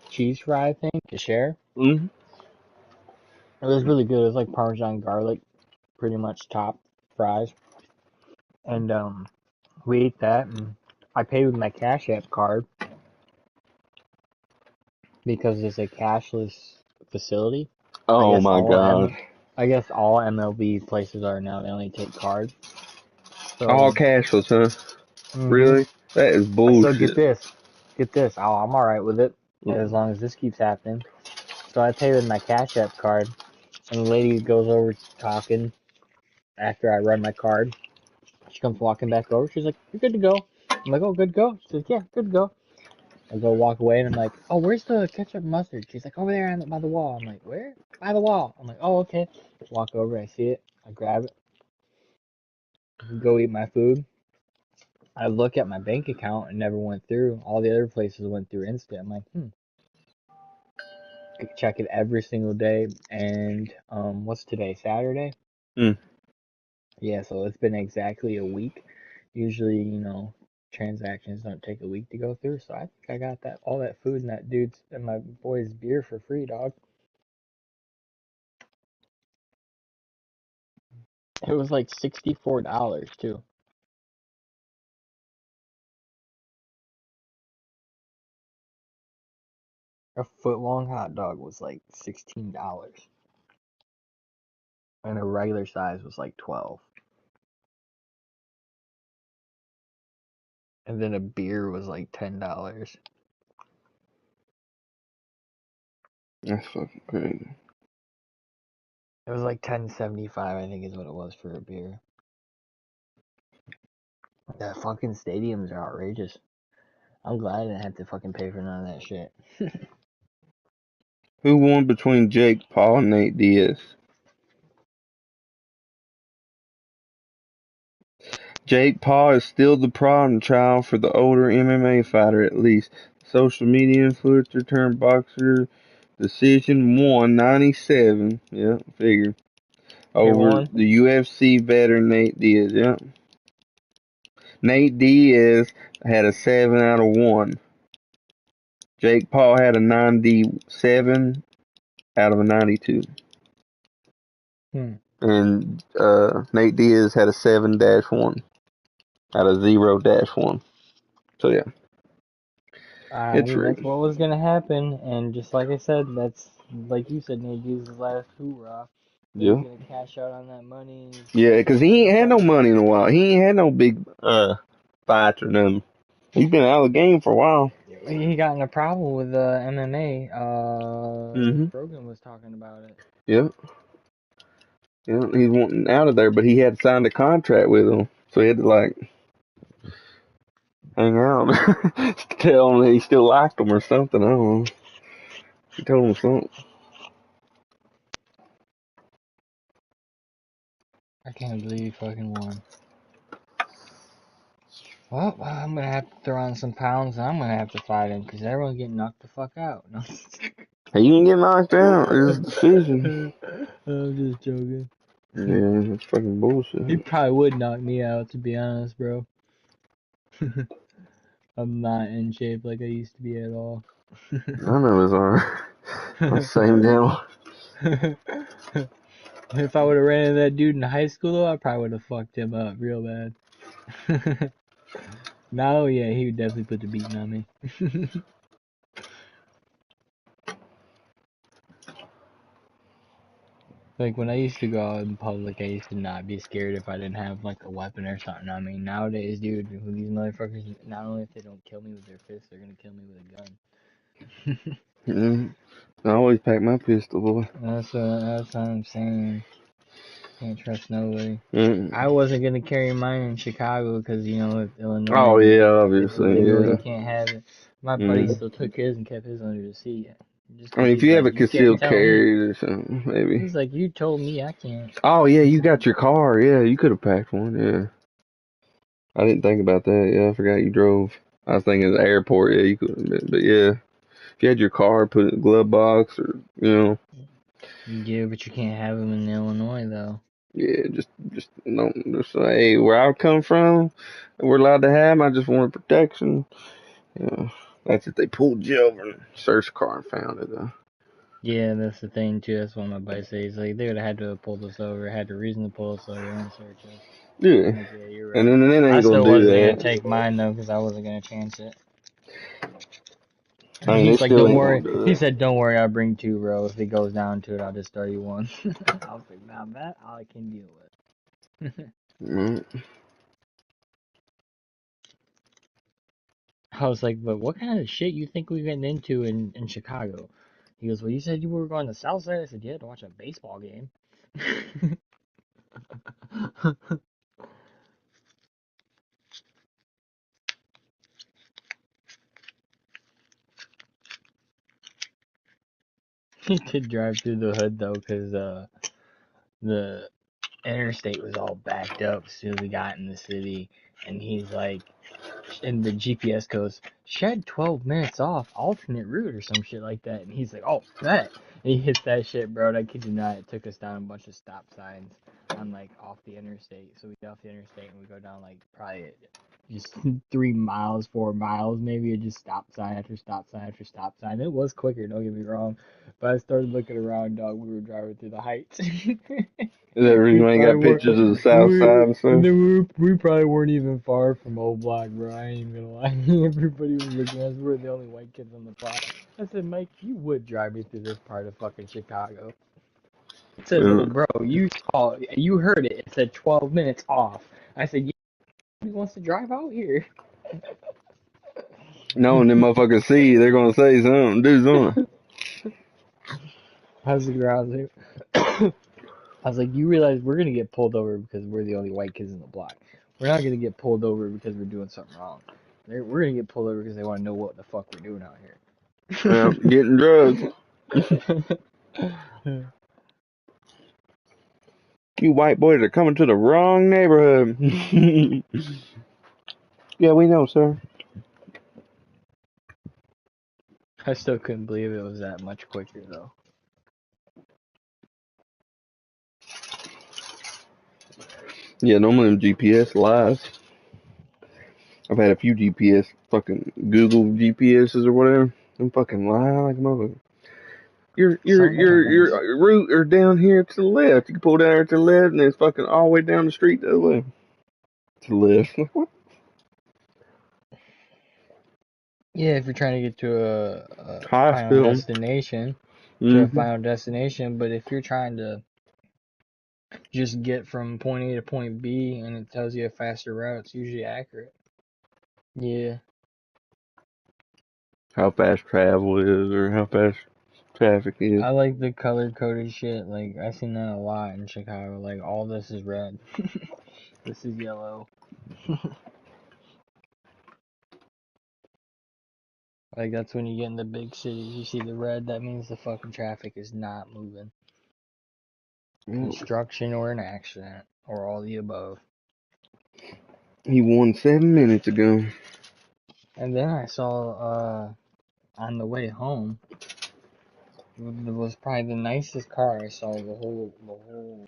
Speaker 2: cheese fry, I think, to share.
Speaker 1: Mm-hmm.
Speaker 2: It was really good. It was like Parmesan garlic, pretty much top fries. And, we ate that, and I paid with my Cash App card because it's a cashless facility. I
Speaker 1: Oh
Speaker 2: guess
Speaker 1: my
Speaker 2: all
Speaker 1: god.
Speaker 2: MLB places are now. They only take cards.
Speaker 1: All
Speaker 2: So,
Speaker 1: cashless, huh?
Speaker 2: hmm
Speaker 1: Really? That is
Speaker 2: so
Speaker 1: bullshit.
Speaker 2: get this. I'm all right with it as
Speaker 1: Mm.
Speaker 2: long as this keeps happening. So I pay with my Cash App card, and the lady goes over talking after I run my card. She comes walking back over. She's like, "You're good to go." I'm like, "Oh, good to go." She's like, "Yeah, good to go." I go walk away, and I'm like, "Oh, where's the ketchup and mustard?" She's like, "Over there by the wall." I'm like, "Where?" "By the wall." I'm like, "Oh, okay." Walk over, I see it, I grab it, go eat my food. I look at my bank account and never went through. All the other places went through instant. I'm like, I check it every single day. And what's today? Saturday?
Speaker 1: Mm.
Speaker 2: Yeah, so it's been exactly a week. Usually, transactions don't take a week to go through. So I think I got all that food and that dude's and my boy's beer for free, dog. It was like $64 too. A foot long hot dog was like $16, and a regular size was like 12. And then a beer was like $10.
Speaker 1: That's fucking crazy.
Speaker 2: It was like 10.75, I think is what it was for a beer. That fucking stadiums are outrageous. I'm glad I didn't have to fucking pay for none of that shit.
Speaker 1: Who won between Jake Paul and Nate Diaz? Jake Paul is still the problem child for the older MMA fighter, at least. Social media influencer turned boxer decision won 97. Yeah, figure. over
Speaker 2: won?
Speaker 1: the UFC veteran Nate Diaz. Yeah, Nate Diaz had a 7 out of 1. Jake Paul had a 97 out of a 92.
Speaker 2: Hmm.
Speaker 1: And Nate Diaz had a 7-1 out of 0-1. So yeah,
Speaker 2: I
Speaker 1: it's
Speaker 2: knew that's
Speaker 1: rigged.
Speaker 2: what was gonna happen, and just like I said, that's like you said, Nate Diaz's last hoorah. He's
Speaker 1: Yeah.
Speaker 2: gonna cash out on that money.
Speaker 1: Yeah, because
Speaker 2: He's
Speaker 1: he
Speaker 2: gonna
Speaker 1: ain't had no
Speaker 2: probably
Speaker 1: money in a while. He ain't had no big fights or nothing. He's been out of the game for a while.
Speaker 2: he got in a problem with MMA.
Speaker 1: Hmm.
Speaker 2: Rogan was talking about it.
Speaker 1: Yeah. Yeah, he's wanting out of there, but he had signed a contract with him, so he had to like hang out, tell him that he still liked him or something. I don't know. He told him something.
Speaker 2: I can't believe he fucking won. Well, I'm gonna have to throw on some pounds, and I'm gonna have to fight him because everyone's getting knocked the fuck out. No.
Speaker 1: Hey, you can get knocked out. It's a decision.
Speaker 2: I'm just joking.
Speaker 1: Yeah, that's fucking
Speaker 2: He
Speaker 1: bullshit.
Speaker 2: probably would knock me out, to be honest, bro. I'm not in shape like I used to be at all.
Speaker 1: None of us are. I'm the same deal.
Speaker 2: If I would have ran into that dude in high school, though, I probably would have fucked him up real bad. Now, yeah, he would definitely put the beating on me. Like, when I used to go out in public, I used to not be scared if I didn't have, like, a weapon or something on me. Nowadays, dude, these motherfuckers, not only if they don't kill me with their fists, they're gonna kill me with a gun.
Speaker 1: I always pack my pistol, boy.
Speaker 2: That's what I'm saying. Can't trust nobody.
Speaker 1: Mm.
Speaker 2: I wasn't gonna carry mine in Chicago because with Illinois,
Speaker 1: Oh yeah,
Speaker 2: it's
Speaker 1: obviously,
Speaker 2: illegal. You
Speaker 1: yeah.
Speaker 2: can't have it. My buddy
Speaker 1: Mm.
Speaker 2: still took his and kept his under the seat, just
Speaker 1: I
Speaker 2: 'cause
Speaker 1: mean, if
Speaker 2: he's
Speaker 1: you have
Speaker 2: like,
Speaker 1: a
Speaker 2: you kept
Speaker 1: concealed
Speaker 2: telling me.
Speaker 1: carry or something, maybe.
Speaker 2: He's like, you told me I can't.
Speaker 1: Oh yeah, you got your car. Yeah, you could have packed one. Yeah, I didn't think about that. Yeah, I forgot you drove. I was thinking the airport. Yeah, you could have been. But yeah, if you had your car, put it in the glove box, or
Speaker 2: Yeah, but you can't have them in Illinois though.
Speaker 1: yeah, just don't just say, hey, where I come from, we're allowed to have 'em. I just wanted protection. Yeah, that's if they pulled you over and searched the car and found it though.
Speaker 2: Yeah, that's the thing too. That's what my buddy says. He's like, they would have had to have pulled us over, had the reason to pull us over and search us.
Speaker 1: Yeah,
Speaker 2: I'm like, yeah, you're
Speaker 1: and
Speaker 2: right.
Speaker 1: then they
Speaker 2: I
Speaker 1: ain't gonna
Speaker 2: still
Speaker 1: do
Speaker 2: wasn't gonna
Speaker 1: that.
Speaker 2: take mine though, because I wasn't gonna chance it.
Speaker 1: I mean, they
Speaker 2: He's like,
Speaker 1: still
Speaker 2: don't
Speaker 1: ain't gonna
Speaker 2: worry.
Speaker 1: do
Speaker 2: He
Speaker 1: it.
Speaker 2: said, don't worry, I'll bring two, bro. If it goes down to it, I'll just throw you one. I was like, now that I can deal with.
Speaker 1: Mm.
Speaker 2: I was like, but what kind of shit you think we're getting into in Chicago? He goes, well, you said you were going to the South Side. I said, yeah, to watch a baseball game. He did drive through the hood though, because the interstate was all backed up as soon as we got in the city, and he's like, and the GPS goes, shed 12 minutes off alternate route or some shit like that. And he's like, oh, that. And he hits that shit, bro. And I kid you not, it took us down a bunch of stop signs on like off the interstate. So we get off the interstate and we go down like probably just 3 miles, 4 miles, maybe, just stop sign after stop sign after stop sign. It was quicker, don't get me wrong. But I started looking around, dog. We were driving through the heights.
Speaker 1: Is that the reason
Speaker 2: We
Speaker 1: why you
Speaker 2: probably
Speaker 1: got
Speaker 2: were,
Speaker 1: pictures of the South Side and
Speaker 2: and
Speaker 1: stuff?
Speaker 2: then we probably weren't even far from O Block, bro. I ain't even gonna lie. Everybody was looking at us. We were the only white kids on the block. I said, Mike, you would drive me through this part of fucking Chicago. It says,
Speaker 1: Yeah.
Speaker 2: bro, you heard it. It said 12 minutes off. I said, yeah, he wants to drive out here.
Speaker 1: Knowing them motherfuckers see you, they're gonna say something, do something.
Speaker 2: I was like, I was like, you realize we're gonna get pulled over because we're the only white kids in the block. We're not gonna get pulled over because we're doing something wrong. We're gonna get pulled over because they want to know what the fuck we're doing out
Speaker 1: Yeah,
Speaker 2: here.
Speaker 1: getting drugs. You white boys are coming to the wrong neighborhood. Yeah, we know, sir.
Speaker 2: I still couldn't believe it was that much quicker though.
Speaker 1: Yeah, normally them GPS lies. I've had a few GPS, fucking Google GPSs or whatever. Them fucking lie like a motherfucker.
Speaker 2: Sometimes.
Speaker 1: Your route are down here to the left. You can pull down here to the left, and it's fucking all the way down the street the other way. To the left. Like, what?
Speaker 2: Yeah, if you're trying to get to a final
Speaker 1: Hospital.
Speaker 2: destination,
Speaker 1: Mm-hmm.
Speaker 2: but if you're trying to just get from point A to point B and it tells you a faster route, it's usually accurate. Yeah.
Speaker 1: How fast travel is, or how fast traffic is.
Speaker 2: I like the color coded shit. Like, I seen that a lot in Chicago. Like, all this is red. This is yellow. Like, that's when you get in the big cities. You see the red, that means the fucking traffic is not moving. Construction or an accident, or all the above.
Speaker 1: He won 7 minutes ago.
Speaker 2: And then I saw, on the way home, it was probably the nicest car I saw the whole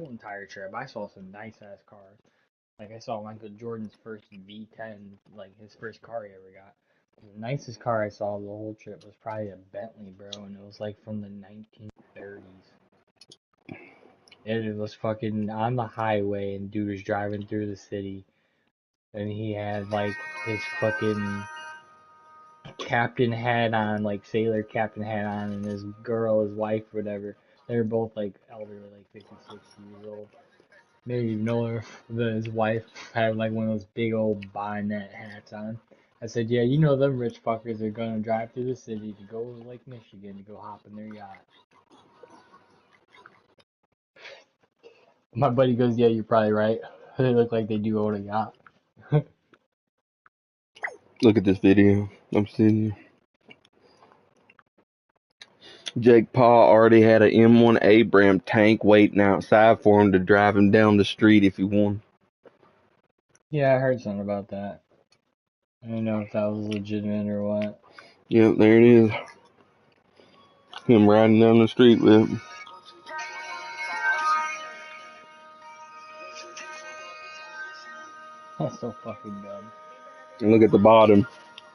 Speaker 2: entire trip. I saw some nice ass cars. Like, I saw Michael Jordan's first V10, like his first car he ever got. The nicest car I saw the whole trip was probably a Bentley, bro, and it was like from the 1930s. It was fucking on the highway, and dude was driving through the city, and he had like his fucking captain hat on, like sailor captain hat on, and his girl, his wife, whatever. They were both like elderly, like 50, 60 years old. Maybe even older. His wife had like one of those big old bonnet hats on. I said, yeah, you know them rich fuckers are gonna drive through the city to go to Lake Michigan to go hop in their yacht. My buddy goes, yeah, you're probably right. They look like they do own a yacht.
Speaker 1: Look at this video. I'm seeing you. Jake Paul already had an M1 Abram tank waiting outside for him to drive him down the street if he won.
Speaker 2: Yeah, I heard something about that. I don't know if that was legitimate or what.
Speaker 1: Yep, there it is. Him riding down the street with him.
Speaker 2: That's so fucking dumb.
Speaker 1: And look at the bottom.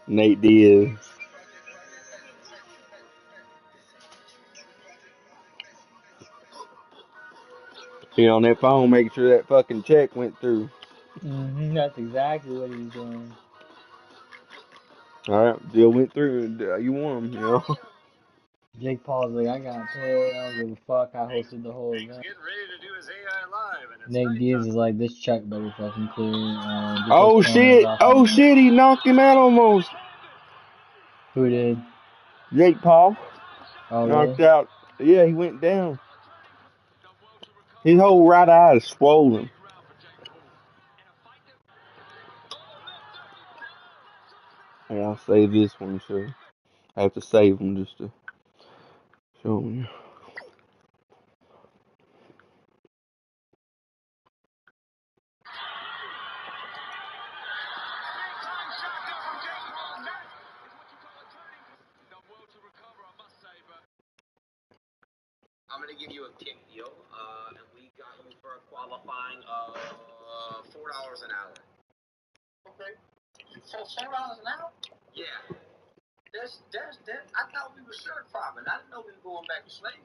Speaker 1: Nate Diaz. He on that phone making sure that fucking check went through.
Speaker 2: That's exactly what he was doing.
Speaker 1: Alright, deal went through. You won him, you know.
Speaker 2: Jake Paul's like, I got paid, I don't give a fuck, I hosted the whole event. Nick Diaz is like, this check better fucking clear, and get those
Speaker 1: Oh
Speaker 2: cameras
Speaker 1: shit!
Speaker 2: off
Speaker 1: Oh
Speaker 2: me.
Speaker 1: shit! He knocked him out almost.
Speaker 2: Who did?
Speaker 1: Jake Paul
Speaker 2: Oh,
Speaker 1: knocked
Speaker 2: really?
Speaker 1: out. Yeah, he went down. His whole right eye is swollen. Hey, I'll save this one, so I have to save them just to show you.
Speaker 9: I'm gonna give you a kick deal, and we got you for a qualifying of $4 an hour. Okay. So $4 an hour? Yeah. I thought we were shirt farming. I didn't know we were going back to slavery.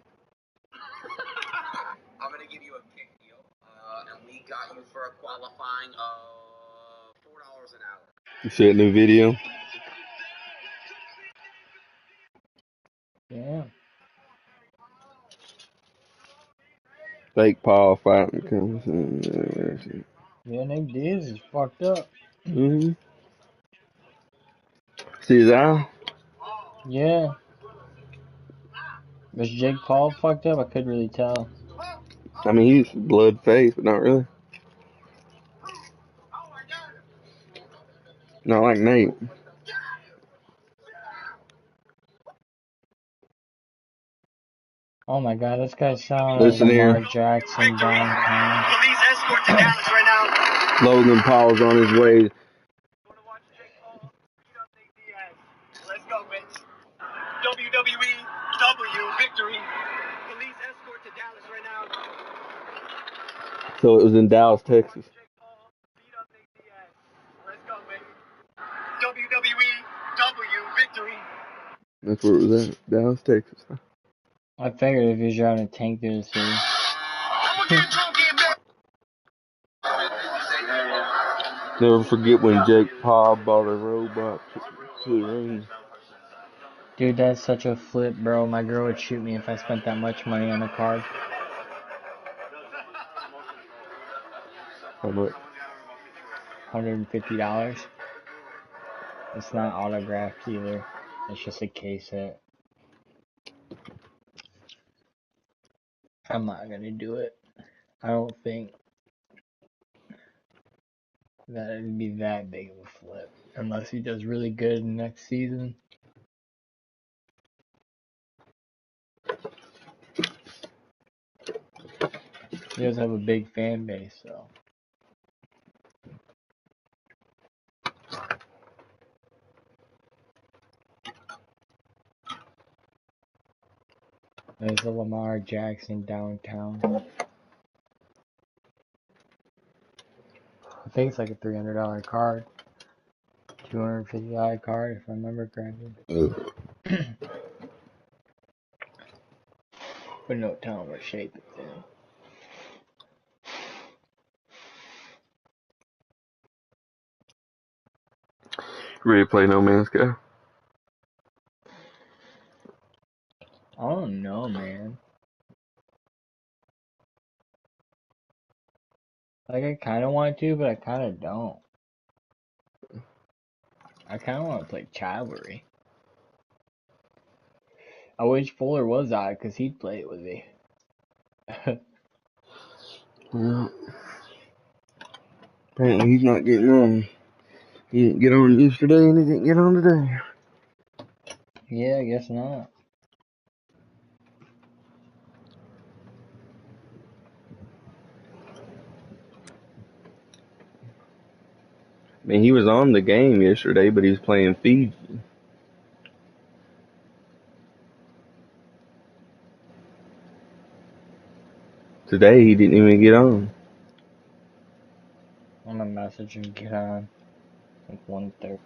Speaker 9: I'm gonna give you a kick deal, and we got you for a qualifying of $4 an hour.
Speaker 1: You see that new video?
Speaker 2: Yeah.
Speaker 1: Fake Paul fighting comes in.
Speaker 2: Yeah, Nick Diaz is fucked up.
Speaker 1: Mm-hmm. See his eye?
Speaker 2: Yeah. Was Jake Paul fucked up? I couldn't really tell.
Speaker 1: I mean, he's blood faced, but not really. Not like Nate.
Speaker 2: Oh my god, this guy sounded like
Speaker 1: Listen
Speaker 2: Lamar
Speaker 1: here.
Speaker 2: Jackson downtown.
Speaker 9: Police escort to Dallas right now.
Speaker 1: Logan Paul's on his way.
Speaker 9: Let's go, bitch. WWE, W, victory. Police escort to Dallas right now.
Speaker 1: So it was in Dallas, Texas.
Speaker 9: ww2 victory.
Speaker 1: That's where it was at. Dallas, Texas.
Speaker 2: I figured if he's driving a tank through the city.
Speaker 9: I'ma get drunk and back.
Speaker 1: Never forget when Jake Paul bought a robot to the ring.
Speaker 2: Dude, that's such a flip, bro. My girl would shoot me if I spent that much money on a card.
Speaker 1: How much?
Speaker 2: $150. It's not autographed either. It's just a case hit. I'm not gonna do it. I don't think that it'd be that big of a flip. Unless he does really good next season. He does have a big fan base, so. There's a Lamar Jackson downtown. I think it's like a $300 card. $250 card, if I remember correctly. But no telling what shape it's in.
Speaker 1: Ready to play No Man's Sky?
Speaker 2: I don't know, man. Like, I kind of want to, but I kind of don't. I kind of want to play Chivalry. I wish Fuller was out, because he'd play it with me.
Speaker 1: Well, apparently he's not getting on. He didn't get on yesterday and he didn't get on today.
Speaker 2: Yeah, I guess not.
Speaker 1: I mean, he was on the game yesterday, but he was playing Fiji. Today he didn't even get on.
Speaker 2: I'm gonna message and get on. Like 1:30.